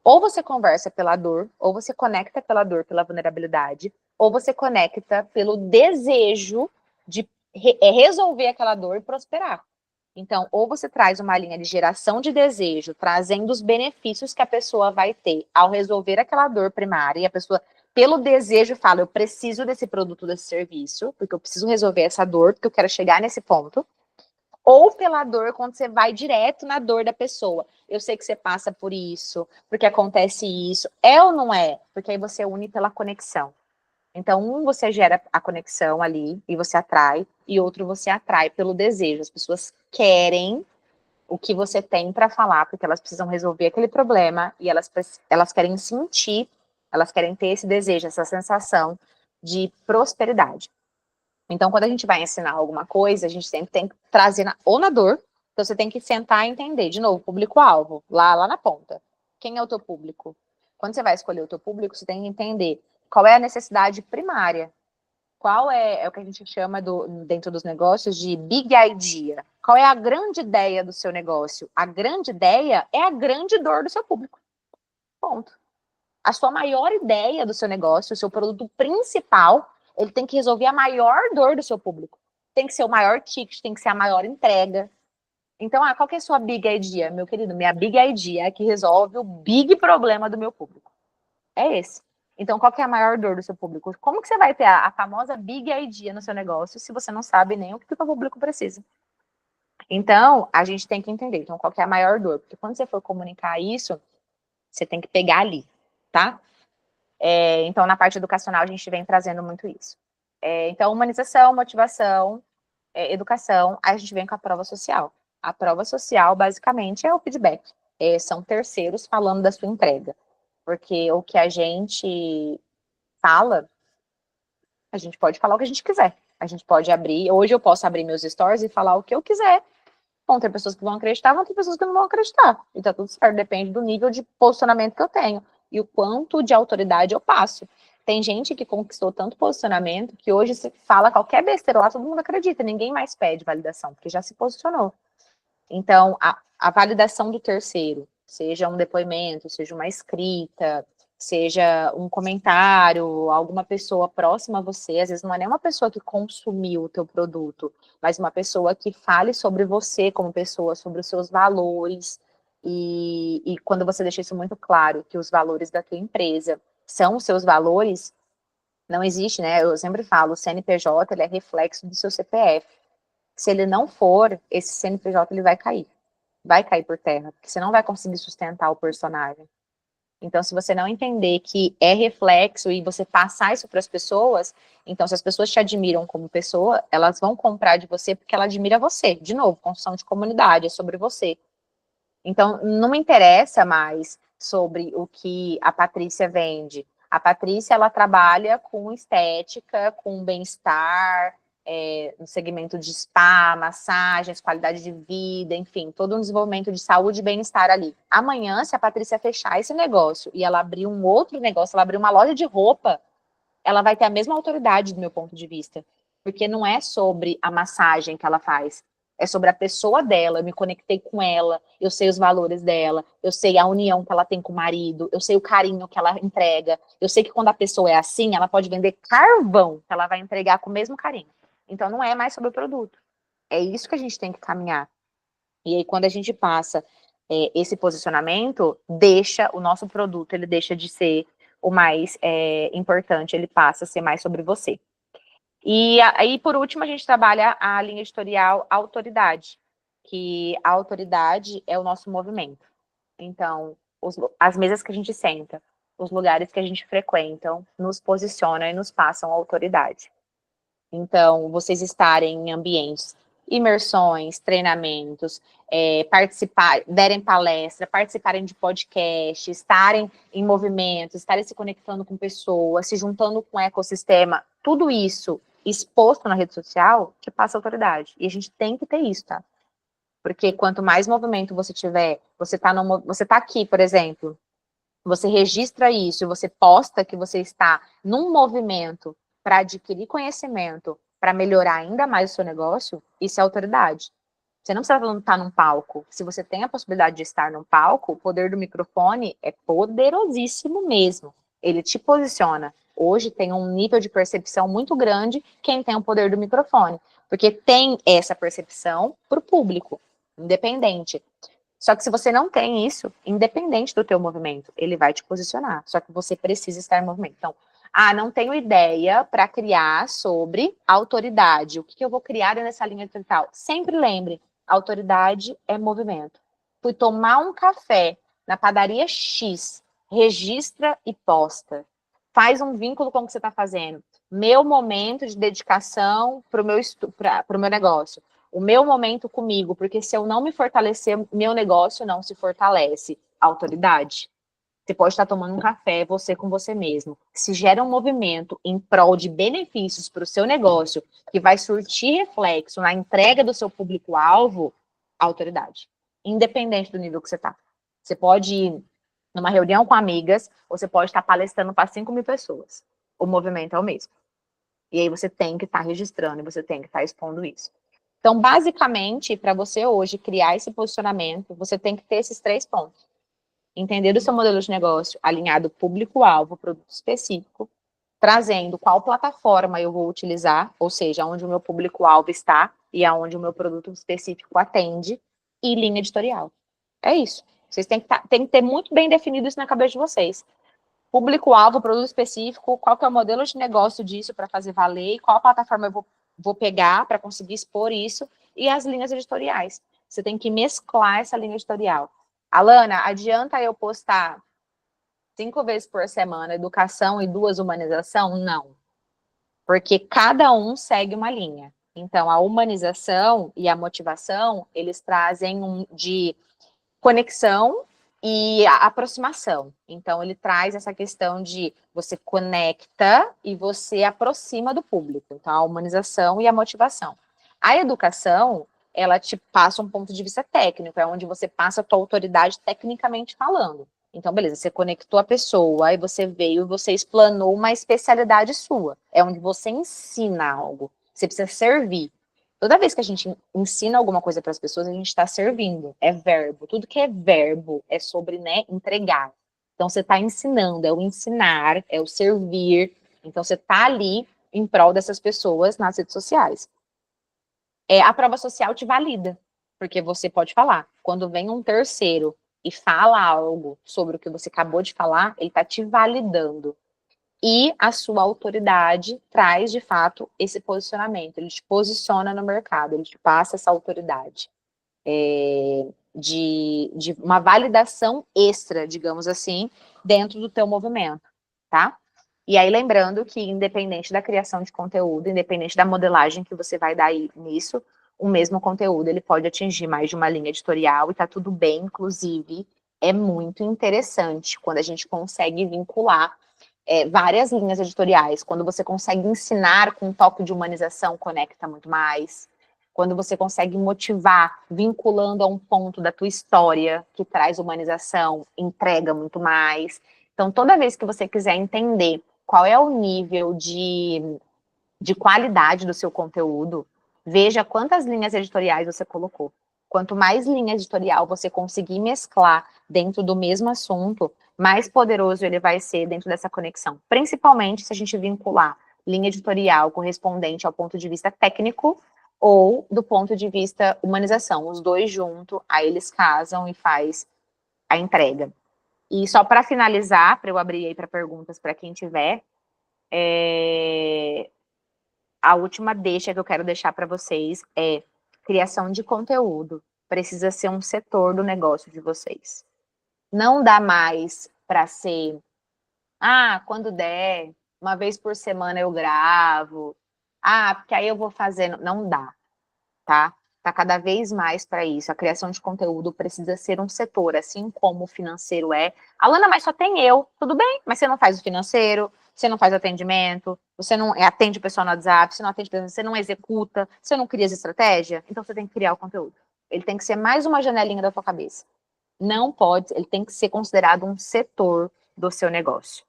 Ou você conversa pela dor, ou você conecta pela dor, pela vulnerabilidade, ou você conecta pelo desejo de resolver aquela dor e prosperar. Então, ou você traz uma linha de geração de desejo, trazendo os benefícios que a pessoa vai ter ao resolver aquela dor primária, e a pessoa, pelo desejo, fala: eu preciso desse produto, desse serviço, porque eu preciso resolver essa dor, porque eu quero chegar nesse ponto. Ou pela dor, quando você vai direto na dor da pessoa. Eu sei que você passa por isso, porque acontece isso. É ou não é? Porque aí você une pela conexão. Então, você gera a conexão ali e você atrai, e outro você atrai pelo desejo. As pessoas querem o que você tem para falar, porque elas precisam resolver aquele problema e elas querem sentir, elas querem ter esse desejo, essa sensação de prosperidade. Então, quando a gente vai ensinar alguma coisa, a gente sempre tem que trazer ou na dor, então você tem que sentar e entender, de novo, público-alvo, lá na ponta. Quem é o teu público? Quando você vai escolher o teu público, você tem que entender qual é a necessidade primária, qual é o que a gente chama dentro dos negócios de big idea. Qual é a grande ideia do seu negócio? A grande ideia é a grande dor do seu público. Ponto. A sua maior ideia do seu negócio, o seu produto principal, ele tem que resolver a maior dor do seu público. Tem que ser o maior ticket, tem que ser a maior entrega. Então, qual que é a sua big idea, meu querido? Minha big idea é que resolve o big problema do meu público. É esse. Então, qual que é a maior dor do seu público? Como que você vai ter a famosa big idea no seu negócio se você não sabe nem o que o seu público precisa? Então, a gente tem que entender. Então, qual que é a maior dor? Porque quando você for comunicar isso, você tem que pegar ali, tá? Então, na parte educacional, a gente vem trazendo muito isso. Então, humanização, motivação, educação, aí a gente vem com a prova social. A prova social, basicamente, é o feedback. São terceiros falando da sua entrega. Porque o que a gente fala, a gente pode falar o que a gente quiser. A gente pode abrir, hoje eu posso abrir meus stories e falar o que eu quiser. Vão ter pessoas que vão acreditar, vão ter pessoas que não vão acreditar. E tá tudo certo, depende do nível de posicionamento que eu tenho. E o quanto de autoridade eu passo. Tem gente que conquistou tanto posicionamento que hoje se fala qualquer besteira lá, todo mundo acredita, ninguém mais pede validação, porque já se posicionou. Então, a validação do terceiro, seja um depoimento, seja uma escrita, seja um comentário, alguma pessoa próxima a você, às vezes não é nem uma pessoa que consumiu o teu produto, mas uma pessoa que fale sobre você como pessoa, sobre os seus valores, e quando você deixa isso muito claro, que os valores da tua empresa são os seus valores, não existe, né? Eu sempre falo, o CNPJ, ele é reflexo do seu CPF. Se ele não for, esse CNPJ, ele vai cair por terra, porque você não vai conseguir sustentar o personagem. Então, se você não entender que é reflexo e você passar isso para as pessoas, então, se as pessoas te admiram como pessoa, elas vão comprar de você porque ela admira você. De novo, construção de comunidade, é sobre você. Então, não me interessa mais sobre o que a Patrícia vende. A Patrícia, ela trabalha com estética, com bem-estar, no segmento de spa, massagens, qualidade de vida, enfim, todo um desenvolvimento de saúde e bem-estar ali. Amanhã, se a Patrícia fechar esse negócio e ela abrir um outro negócio, ela abrir uma loja de roupa, ela vai ter a mesma autoridade do meu ponto de vista. Porque não é sobre a massagem que ela faz, é sobre a pessoa dela, eu me conectei com ela, eu sei os valores dela, eu sei a união que ela tem com o marido, eu sei o carinho que ela entrega, eu sei que quando a pessoa é assim, ela pode vender carvão, que ela vai entregar com o mesmo carinho. Então, não é mais sobre o produto. É isso que a gente tem que caminhar. E aí, quando a gente passa esse posicionamento, o nosso produto, ele deixa de ser o mais importante, ele passa a ser mais sobre você. E aí, por último, a gente trabalha a linha editorial autoridade, que a autoridade é o nosso movimento. Então, as mesas que a gente senta, os lugares que a gente frequenta, nos posicionam e nos passam autoridade. Então, vocês estarem em ambientes, imersões, treinamentos, derem palestra, participarem de podcast, estarem em movimento, estarem se conectando com pessoas, se juntando com o ecossistema, tudo isso exposto na rede social, que passa autoridade. E a gente tem que ter isso, tá? Porque quanto mais movimento você tiver, você tá aqui, por exemplo, você registra isso, você posta que você está num movimento para adquirir conhecimento, para melhorar ainda mais o seu negócio, isso é autoridade. Você não precisa estar num palco. Se você tem a possibilidade de estar num palco, o poder do microfone é poderosíssimo mesmo. Ele te posiciona. Hoje tem um nível de percepção muito grande quem tem o poder do microfone, porque tem essa percepção para o público, independente. Só que se você não tem isso, independente do teu movimento, ele vai te posicionar. Só que você precisa estar em movimento. Então, não tenho ideia para criar sobre autoridade. O que eu vou criar nessa linha editorial? Sempre lembre, autoridade é movimento. Fui tomar um café na padaria X, registra e posta. Faz um vínculo com o que você está fazendo. Meu momento de dedicação para o meu negócio. O meu momento comigo, porque se eu não me fortalecer, meu negócio não se fortalece. Autoridade. Você pode estar tomando um café, você com você mesmo. Se gera um movimento em prol de benefícios para o seu negócio, que vai surtir reflexo na entrega do seu público-alvo, autoridade. Independente do nível que você está. Você pode ir numa reunião com amigas, ou você pode estar palestrando para 5.000 pessoas. O movimento é o mesmo. E aí você tem que estar registrando, e você tem que estar expondo isso. Então, basicamente, para você hoje criar esse posicionamento, você tem que ter esses 3 pontos. Entender o seu modelo de negócio, alinhado público-alvo, produto específico, trazendo qual plataforma eu vou utilizar, ou seja, onde o meu público-alvo está e aonde o meu produto específico atende, e linha editorial. É isso. Vocês têm que ter muito bem definido isso na cabeça de vocês. Público-alvo, produto específico, qual que é o modelo de negócio disso para fazer valer, e qual plataforma eu vou pegar para conseguir expor isso, e as linhas editoriais. Você tem que mesclar essa linha editorial. Alana, adianta eu postar 5 vezes por semana educação e 2 humanização? Não. Porque cada um segue uma linha. Então, a humanização e a motivação, eles trazem de conexão e aproximação. Então, ele traz essa questão de você conecta e você aproxima do público. Então, a humanização e a motivação. A educação, ela te passa um ponto de vista técnico, é onde você passa a tua autoridade tecnicamente falando. Então, beleza, você conectou a pessoa, aí você veio e você explanou uma especialidade sua. É onde você ensina algo. Você precisa servir. Toda vez que a gente ensina alguma coisa para as pessoas, a gente está servindo. É verbo. Tudo que é verbo é sobre, né, entregar. Então, você está ensinando, é o ensinar, é o servir. Então, você está ali em prol dessas pessoas nas redes sociais. A prova social te valida, porque você pode falar. Quando vem um terceiro e fala algo sobre o que você acabou de falar, ele está te validando. E a sua autoridade traz, de fato, esse posicionamento. Ele te posiciona no mercado, ele te passa essa autoridade. De uma validação extra, digamos assim, dentro do teu movimento, tá? E aí, lembrando que, independente da criação de conteúdo, independente da modelagem que você vai dar aí nisso, o mesmo conteúdo, ele pode atingir mais de uma linha editorial e tá tudo bem, inclusive, é muito interessante quando a gente consegue vincular várias linhas editoriais. Quando você consegue ensinar com um toque de humanização, conecta muito mais. Quando você consegue motivar, vinculando a um ponto da tua história, que traz humanização, entrega muito mais. Então, toda vez que você quiser entender qual é o nível de qualidade do seu conteúdo, veja quantas linhas editoriais você colocou. Quanto mais linha editorial você conseguir mesclar dentro do mesmo assunto, mais poderoso ele vai ser dentro dessa conexão. Principalmente se a gente vincular linha editorial correspondente ao ponto de vista técnico ou do ponto de vista humanização. Os dois juntos, aí eles casam e faz a entrega. E só para finalizar, para eu abrir aí para perguntas para quem tiver, a última deixa que eu quero deixar para vocês é criação de conteúdo. Precisa ser um setor do negócio de vocês. Não dá mais para ser, quando der, uma vez por semana eu gravo, porque aí eu vou fazendo. Não dá, tá? Tá cada vez mais para isso. A criação de conteúdo precisa ser um setor, assim como o financeiro é. Alana, mas só tem eu. Tudo bem, mas você não faz o financeiro, você não faz o atendimento, você não atende o pessoal no WhatsApp, você não atende, você não executa, você não cria as estratégias, então você tem que criar o conteúdo. Ele tem que ser mais uma janelinha da tua cabeça. Não pode, ele tem que ser considerado um setor do seu negócio,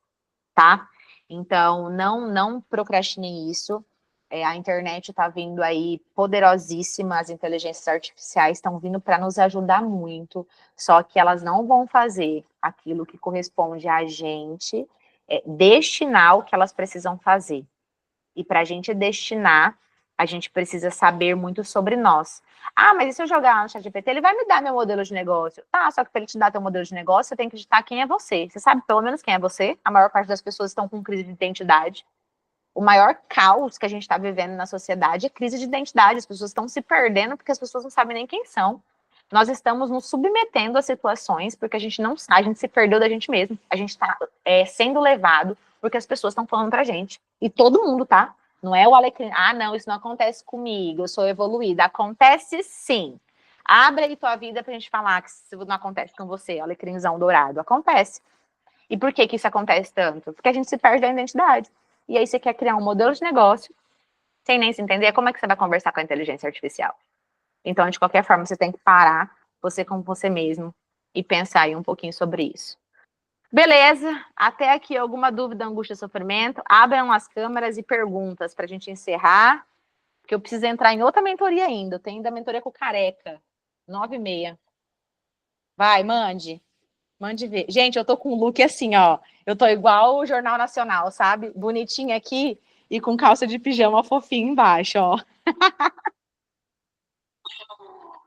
tá? Então, não procrastine isso. A internet está vindo aí poderosíssima, as inteligências artificiais estão vindo para nos ajudar muito, só que elas não vão fazer aquilo que corresponde a gente destinar o que elas precisam fazer. E para a gente destinar, a gente precisa saber muito sobre nós. Mas e se eu jogar no ChatGPT, ele vai me dar meu modelo de negócio. Tá, só que para ele te dar teu modelo de negócio, você tem que digitar quem é você. Você sabe pelo menos quem é você? A maior parte das pessoas estão com crise de identidade. O maior caos que a gente está vivendo na sociedade é crise de identidade. As pessoas estão se perdendo porque as pessoas não sabem nem quem são. Nós estamos nos submetendo a situações porque a gente não sabe, a gente se perdeu da gente mesmo. A gente está sendo levado porque as pessoas estão falando pra gente. E todo mundo, tá? Não é o alecrim, não, isso não acontece comigo, eu sou evoluída. Acontece sim. Abre aí tua vida pra gente falar que isso não acontece com você, alecrimzão dourado. Acontece. E por que isso acontece tanto? Porque a gente se perde da identidade. E aí você quer criar um modelo de negócio sem nem se entender. Como é que você vai conversar com a inteligência artificial? Então, de qualquer forma, você tem que parar, você com você mesmo, e pensar aí um pouquinho sobre isso. Beleza, até aqui alguma dúvida, angústia, sofrimento? Abram as câmeras e perguntas para a gente encerrar, porque eu preciso entrar em outra mentoria ainda. Eu tenho ainda a mentoria com o Careca, 9h30. Vai, mande ver. Gente, eu tô com um look assim, ó. Eu tô igual o Jornal Nacional, sabe? Bonitinha aqui e com calça de pijama fofinho embaixo, ó.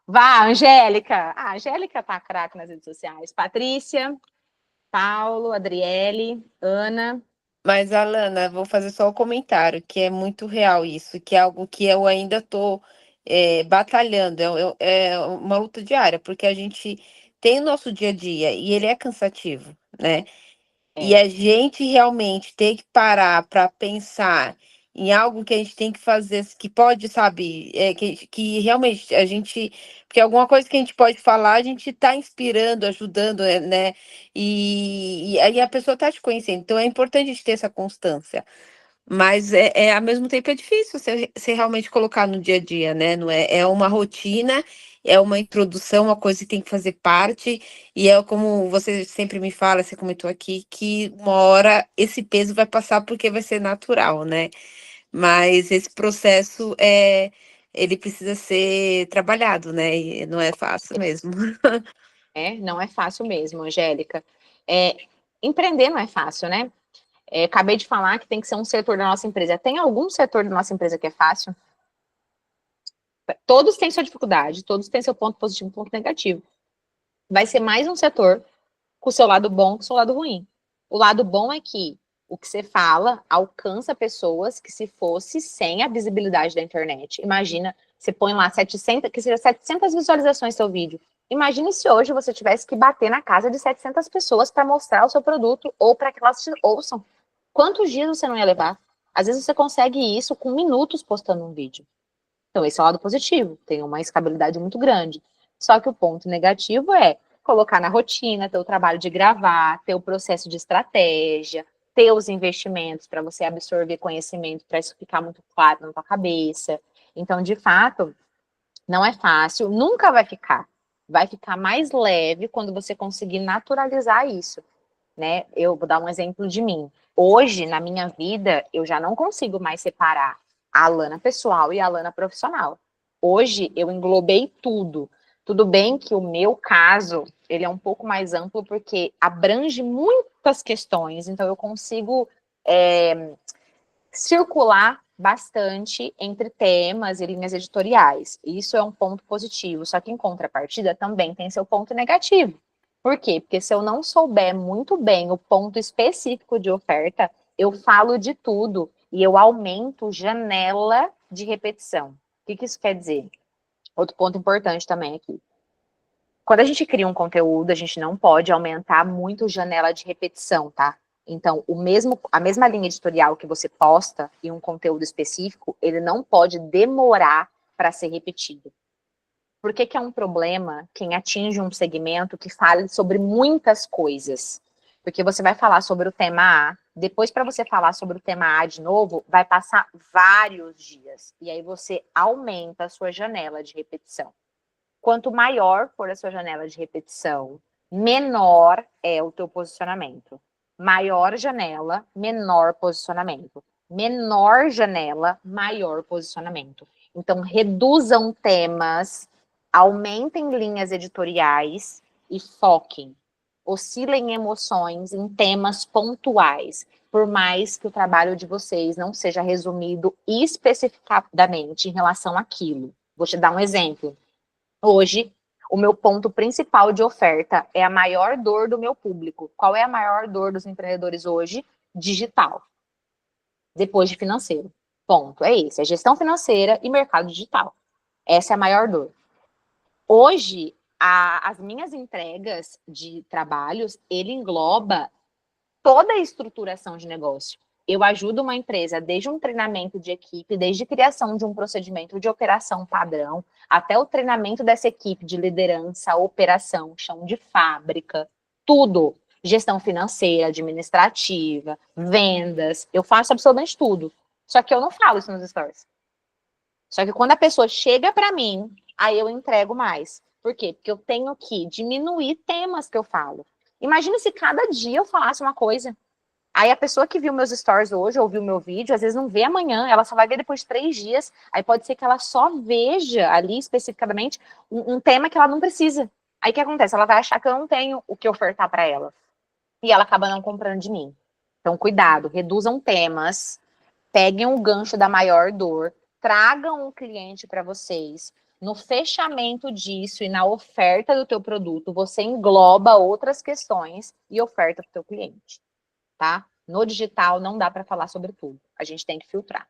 Vá, Angélica. A Angélica tá craque nas redes sociais. Patrícia, Paulo, Adriele, Ana. Mas, Alana, vou fazer só um comentário, que é muito real isso, que é algo que eu ainda estou batalhando, é uma luta diária, porque a gente tem o nosso dia a dia e ele é cansativo, né? E a gente realmente tem que parar para pensar em algo que a gente tem que fazer, que pode, sabe, que realmente a gente, porque alguma coisa que a gente pode falar, a gente está inspirando, ajudando, né? E aí a pessoa está te conhecendo. Então é importante a gente ter essa constância. Mas ao mesmo tempo é difícil você realmente colocar no dia a dia, né? Não é uma rotina, é uma introdução, uma coisa que tem que fazer parte, e é como você sempre me fala, você comentou aqui, que uma hora esse peso vai passar porque vai ser natural, né? Mas esse processo ele precisa ser trabalhado, né? E não é fácil mesmo. Não é fácil mesmo, Angélica. Empreender não é fácil, né? Acabei de falar que tem que ser um setor da nossa empresa. Tem algum setor da nossa empresa que é fácil? Todos têm sua dificuldade, todos têm seu ponto positivo e ponto negativo. Vai ser mais um setor com o seu lado bom e com o seu lado ruim. O lado bom é que o que você fala alcança pessoas que se fosse sem a visibilidade da internet. Imagina, você põe lá 700, que seja 700 visualizações do seu vídeo. Imagine se hoje você tivesse que bater na casa de 700 pessoas para mostrar o seu produto ou para que elas te ouçam. Quantos dias você não ia levar? Às vezes você consegue isso com minutos postando um vídeo. Então, esse é o lado positivo, tem uma escalabilidade muito grande. Só que o ponto negativo é colocar na rotina, ter o trabalho de gravar, ter o processo de estratégia, ter os investimentos para você absorver conhecimento, para isso ficar muito claro na tua cabeça. Então, de fato, não é fácil, nunca vai ficar. Vai ficar mais leve quando você conseguir naturalizar isso, né? Eu vou dar um exemplo de mim. Hoje, na minha vida, eu já não consigo mais separar a Alana pessoal e a Alana profissional. Hoje, eu englobei tudo. Tudo bem que o meu caso, ele é um pouco mais amplo, porque abrange muitas questões, então eu consigo circular bastante entre temas e linhas editoriais. Isso é um ponto positivo, só que em contrapartida também tem seu ponto negativo. Por quê? Porque se eu não souber muito bem o ponto específico de oferta, eu falo de tudo e eu aumento janela de repetição. O que isso quer dizer? Outro ponto importante também aqui. Quando a gente cria um conteúdo, a gente não pode aumentar muito janela de repetição, tá? Então, a mesma linha editorial que você posta em um conteúdo específico, ele não pode demorar para ser repetido. Por que é um problema quem atinge um segmento que fale sobre muitas coisas? Porque você vai falar sobre o tema A, depois para você falar sobre o tema A de novo, vai passar vários dias. E aí você aumenta a sua janela de repetição. Quanto maior for a sua janela de repetição, menor é o teu posicionamento. Maior janela, menor posicionamento. Menor janela, maior posicionamento. Então, reduzam temas, aumentem linhas editoriais e foquem. Oscilem emoções em temas pontuais, por mais que o trabalho de vocês não seja resumido especificadamente em relação àquilo. Vou te dar um exemplo. Hoje, o meu ponto principal de oferta é a maior dor do meu público. Qual é a maior dor dos empreendedores hoje? Digital. Depois de financeiro. Ponto. É esse. É gestão financeira e mercado digital. Essa é a maior dor. Hoje, as minhas entregas de trabalhos, ele engloba toda a estruturação de negócio. Eu ajudo uma empresa desde um treinamento de equipe, desde a criação de um procedimento de operação padrão, até o treinamento dessa equipe de liderança, operação, chão de fábrica, tudo. Gestão financeira, administrativa, vendas, eu faço absolutamente tudo. Só que eu não falo isso nos stories. Só que quando a pessoa chega para mim, aí eu entrego mais. Por quê? Porque eu tenho que diminuir temas que eu falo. Imagina se cada dia eu falasse uma coisa. Aí a pessoa que viu meus stories hoje, ou viu meu vídeo, às vezes não vê amanhã, ela só vai ver depois de 3 dias. Aí pode ser que ela só veja ali, especificadamente, um tema que ela não precisa. Aí o que acontece? Ela vai achar que eu não tenho o que ofertar para ela. E ela acaba não comprando de mim. Então, cuidado, reduzam temas, peguem o gancho da maior dor, tragam um cliente para vocês. No fechamento disso e na oferta do teu produto, você engloba outras questões e oferta para o teu cliente. Tá? No digital não dá para falar sobre tudo. A gente tem que filtrar.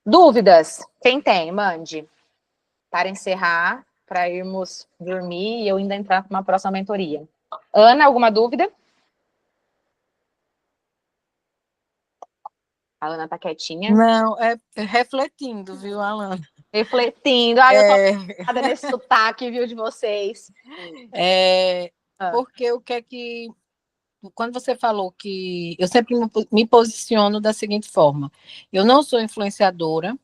Dúvidas? Quem tem? Mande. Para encerrar, para irmos dormir e eu ainda entrar para uma próxima mentoria. Ana, alguma dúvida? A Ana tá quietinha. Não, é refletindo, viu, Alana? Refletindo. Eu tô preocupada nesse sotaque, viu, de vocês. Porque o que é que... Quando você falou que... Eu sempre me posiciono da seguinte forma. Eu não sou influenciadora,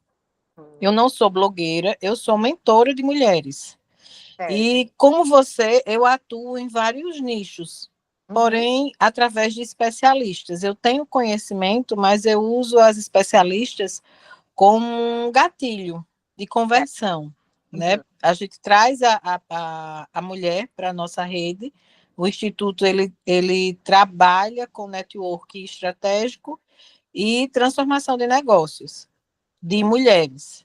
eu não sou blogueira, eu sou mentora de mulheres. E como você, eu atuo em vários nichos, porém, através de especialistas. Eu tenho conhecimento, mas eu uso as especialistas como um gatilho de conversão, né? A gente traz a mulher para a nossa rede. O Instituto, ele trabalha com network estratégico e transformação de negócios de mulheres.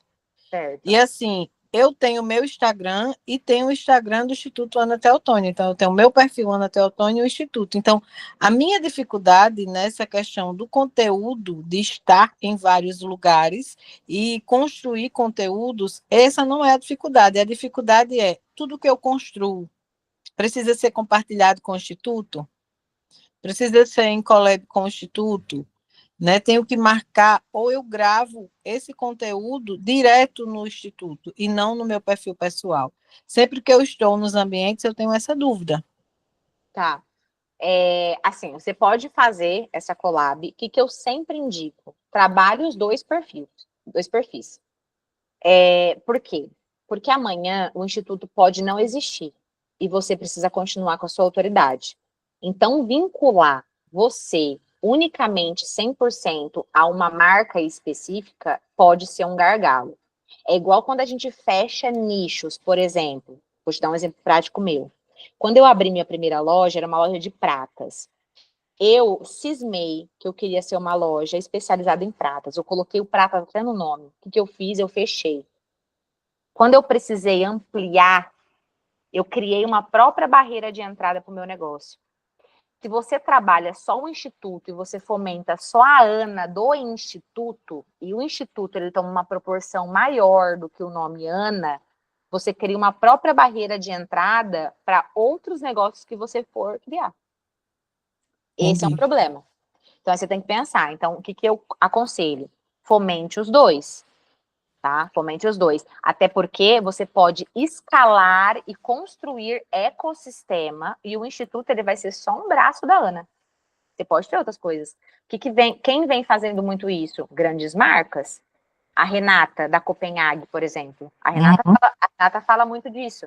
E assim, eu tenho o meu Instagram e tenho o Instagram do Instituto Ana Teotônia. Então, eu tenho o meu perfil Ana Teotônia e o Instituto. Então, a minha dificuldade nessa questão do conteúdo, de estar em vários lugares e construir conteúdos, essa não é a dificuldade. A dificuldade é tudo que eu construo precisa ser compartilhado com o Instituto, precisa ser em collab com o Instituto, né? Tenho que marcar, ou eu gravo esse conteúdo direto no Instituto e não no meu perfil pessoal. Sempre que eu estou nos ambientes, eu tenho essa dúvida. Tá. Assim, você pode fazer essa collab, que eu sempre indico. Trabalhe os dois perfis. Por quê? Porque amanhã o Instituto pode não existir e você precisa continuar com a sua autoridade. Então, vincular você unicamente 100% a uma marca específica pode ser um gargalo. É igual quando a gente fecha nichos, por exemplo. Vou te dar um exemplo prático meu. Quando eu abri minha primeira loja, era uma loja de pratas. Eu cismei que eu queria ser uma loja especializada em pratas. Eu coloquei o prata até no nome. O que eu fiz? Eu fechei. Quando eu precisei ampliar, eu criei uma própria barreira de entrada para o meu negócio. Se você trabalha só o Instituto e você fomenta só a Ana do Instituto, e o Instituto ele toma uma proporção maior do que o nome Ana, você cria uma própria barreira de entrada para outros negócios que você for criar. Esse é um problema. Então, você tem que pensar. Então, o que eu aconselho? Fomente os dois. Tá? Fomente os dois. Até porque você pode escalar e construir ecossistema e o Instituto ele vai ser só um braço da Ana. Você pode ter outras coisas. Quem vem fazendo muito isso? Grandes marcas. A Renata, da Copenhague, por exemplo. A Renata fala muito disso.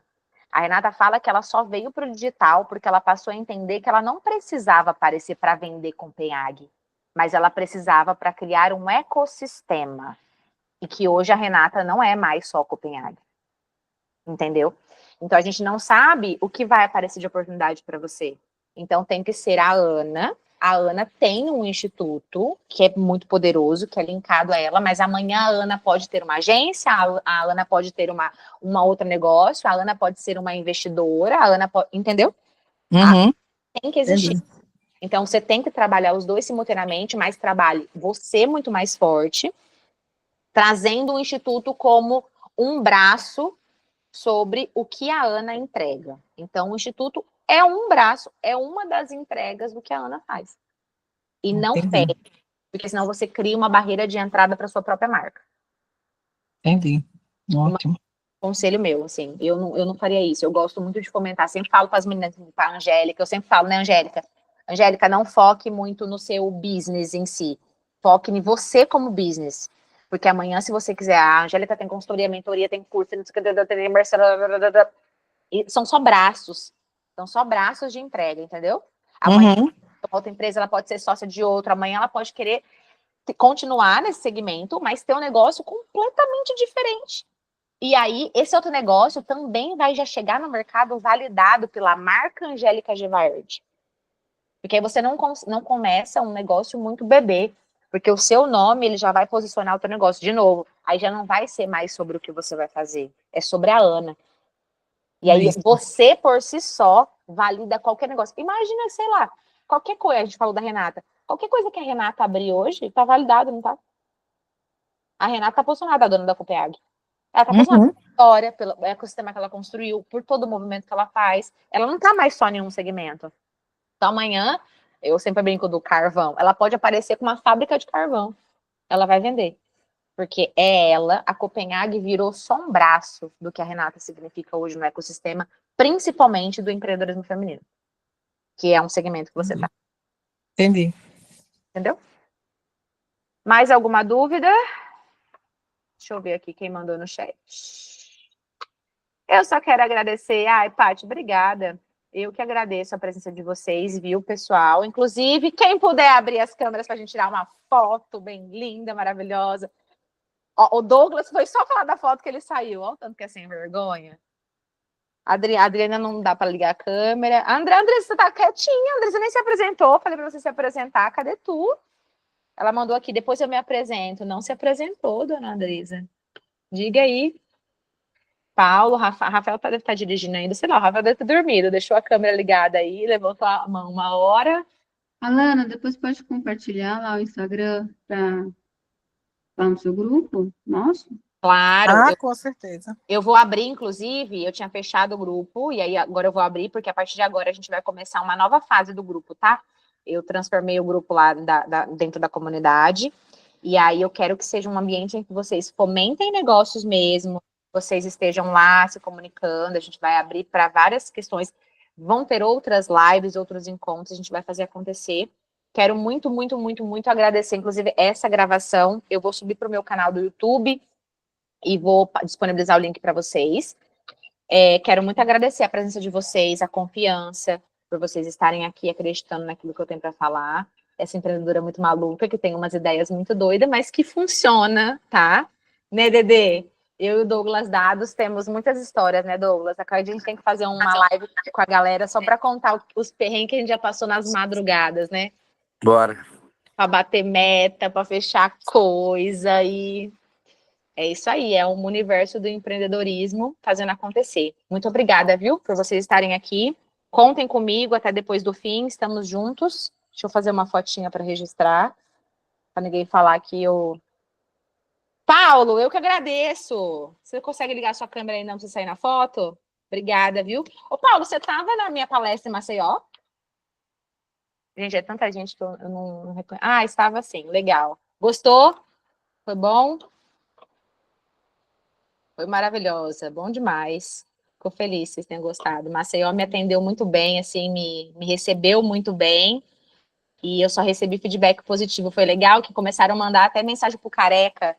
A Renata fala que ela só veio para o digital porque ela passou a entender que ela não precisava aparecer para vender Copenhague, mas ela precisava para criar um ecossistema. E que hoje a Renata não é mais só Copenhague. Entendeu? Então, a gente não sabe o que vai aparecer de oportunidade para você. Então, tem que ser a Ana. A Ana tem um instituto que é muito poderoso, que é linkado a ela, mas amanhã a Ana pode ter uma agência, a Ana pode ter uma outra negócio, a Ana pode ser uma investidora, a Ana pode... Entendeu? Tem que existir. Entendi. Então, você tem que trabalhar os dois simultaneamente, mas trabalhe você muito mais forte, trazendo o Instituto como um braço sobre o que a Ana entrega. Então, o Instituto é um braço, é uma das entregas do que a Ana faz. E não fecha, porque senão você cria uma barreira de entrada para sua própria marca. Entendi. Ótimo. Conselho meu, assim, eu não faria isso. Eu gosto muito de fomentar, sempre falo para as meninas, para a Angélica, eu sempre falo, né, Angélica? Angélica, não foque muito no seu business em si. Foque em você como business. Porque amanhã, se você quiser, a Angélica tem consultoria, mentoria, tem curso, tem são só braços. São só braços de entrega, entendeu? Amanhã, outra empresa, ela pode ser sócia de outra. Amanhã, ela pode querer continuar nesse segmento, mas ter um negócio completamente diferente. E aí, esse outro negócio também vai já chegar no mercado validado pela marca Angélica Gevard. Porque aí você não começa um negócio muito bebê. Porque o seu nome, ele já vai posicionar o teu negócio. De novo, aí já não vai ser mais sobre o que você vai fazer. É sobre a Ana. E aí você, por si só, valida qualquer negócio. Imagina, sei lá, qualquer coisa, a gente falou da Renata. Qualquer coisa que a Renata abrir hoje, tá validado, não tá? A Renata tá posicionada, a dona da Copenhague. Ela tá posicionada pela história, pelo ecossistema que ela construiu, por todo o movimento que ela faz. Ela não tá mais só em um segmento. Então, amanhã, eu sempre brinco do carvão, ela pode aparecer com uma fábrica de carvão. ela vai vender. Porque é ela, a Copenhague virou só um braço do que a Renata significa hoje no ecossistema, principalmente do empreendedorismo feminino, que é um segmento que você tá. Entendi. Entendeu? Mais alguma dúvida? Deixa eu ver aqui quem mandou no chat. Eu só quero agradecer. Ai, Paty, obrigada. Eu que agradeço a presença de vocês, viu, pessoal? Inclusive, quem puder abrir as câmeras para a gente tirar uma foto bem linda, maravilhosa. Ó, o Douglas foi só falar da foto que ele saiu. Olha o tanto que é sem vergonha. A Adriana não dá para ligar a câmera. André, você tá quietinha, André, você nem se apresentou. Falei para você se apresentar. Cadê tu? Ela mandou aqui, depois eu me apresento. Não se apresentou, dona Andresa. Diga aí. Paulo, Rafael deve estar dirigindo ainda. Sei lá, o Rafael deve ter dormido. Deixou a câmera ligada aí, levantou a mão uma hora. Alana, depois pode compartilhar lá o Instagram lá no seu grupo? Nossa. Claro. Com certeza. Eu vou abrir, inclusive, eu tinha fechado o grupo, e aí agora eu vou abrir, porque a partir de agora a gente vai começar uma nova fase do grupo, tá? Eu transformei o grupo lá dentro da comunidade, e aí eu quero que seja um ambiente em que vocês fomentem negócios mesmo, vocês estejam lá se comunicando, a gente vai abrir para várias questões, vão ter outras lives, outros encontros, a gente vai fazer acontecer. Quero muito, muito, muito, muito agradecer, inclusive, essa gravação, eu vou subir para o meu canal do YouTube, e vou disponibilizar o link para vocês. Quero muito agradecer a presença de vocês, a confiança, por vocês estarem aqui acreditando naquilo que eu tenho para falar. Essa empreendedora muito maluca, que tem umas ideias muito doidas, mas que funciona, tá? Né, Dedê? Eu e o Douglas Dados temos muitas histórias, né, Douglas? A gente tem que fazer uma live com a galera só para contar os perrengues que a gente já passou nas madrugadas, né? Bora. Para bater meta, para fechar coisa e... É isso aí, é um universo do empreendedorismo fazendo acontecer. Muito obrigada, viu, por vocês estarem aqui. Contem comigo até depois do fim, estamos juntos. Deixa eu fazer uma fotinha para registrar, para ninguém falar que eu... Paulo, eu que agradeço. Você consegue ligar sua câmera aí não pra você sair na foto? Obrigada, viu? Ô, Paulo, você estava na minha palestra em Maceió? Gente, é tanta gente que eu não reconheço. Ah, estava sim, legal. Gostou? Foi bom? Foi maravilhosa, bom demais. Fico feliz que vocês tenham gostado. Maceió me atendeu muito bem, assim, me recebeu muito bem. E eu só recebi feedback positivo. Foi legal que começaram a mandar até mensagem pro Careca.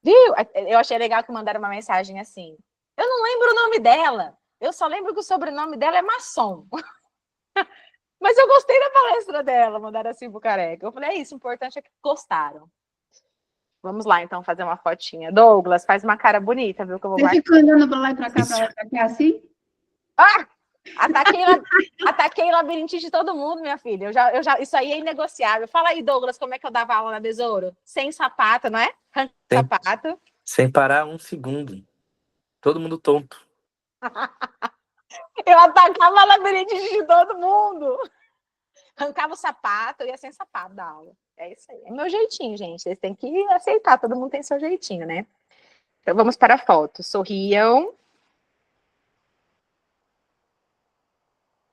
Viu? Eu achei legal que mandaram uma mensagem assim. Eu não lembro o nome dela. Eu só lembro que o sobrenome dela é Masson. Mas eu gostei da palestra dela, mandaram assim pro Careca. Eu falei, é isso, o importante é que gostaram. Vamos lá, então, fazer uma fotinha. Douglas, faz uma cara bonita, viu? Que eu vou Você fica andando pra lá e pra cá assim? Ah! Ataquei labirintite de todo mundo, minha filha. Isso aí é inegociável. Fala aí, Douglas, como é que eu dava aula na Besouro? Sem sapato, não é? Sapato. Sem parar um segundo. Todo mundo tonto. Eu atacava labirintite de todo mundo. Arrancava o sapato, eu ia sem sapato da aula. É isso aí. É meu jeitinho, gente. Vocês têm que aceitar. Todo mundo tem seu jeitinho, né? Então, vamos para a foto. Sorriam.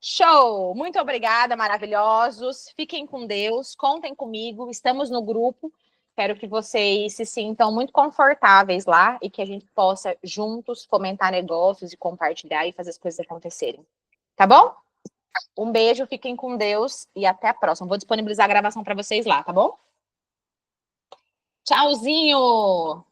Show! Muito obrigada, maravilhosos. Fiquem com Deus. Contem comigo. Estamos no grupo. Quero que vocês se sintam muito confortáveis lá e que a gente possa juntos fomentar negócios e compartilhar e fazer as coisas acontecerem. Tá bom? Um beijo, fiquem com Deus e até a próxima. Vou disponibilizar a gravação para vocês lá, tá bom? Tchauzinho!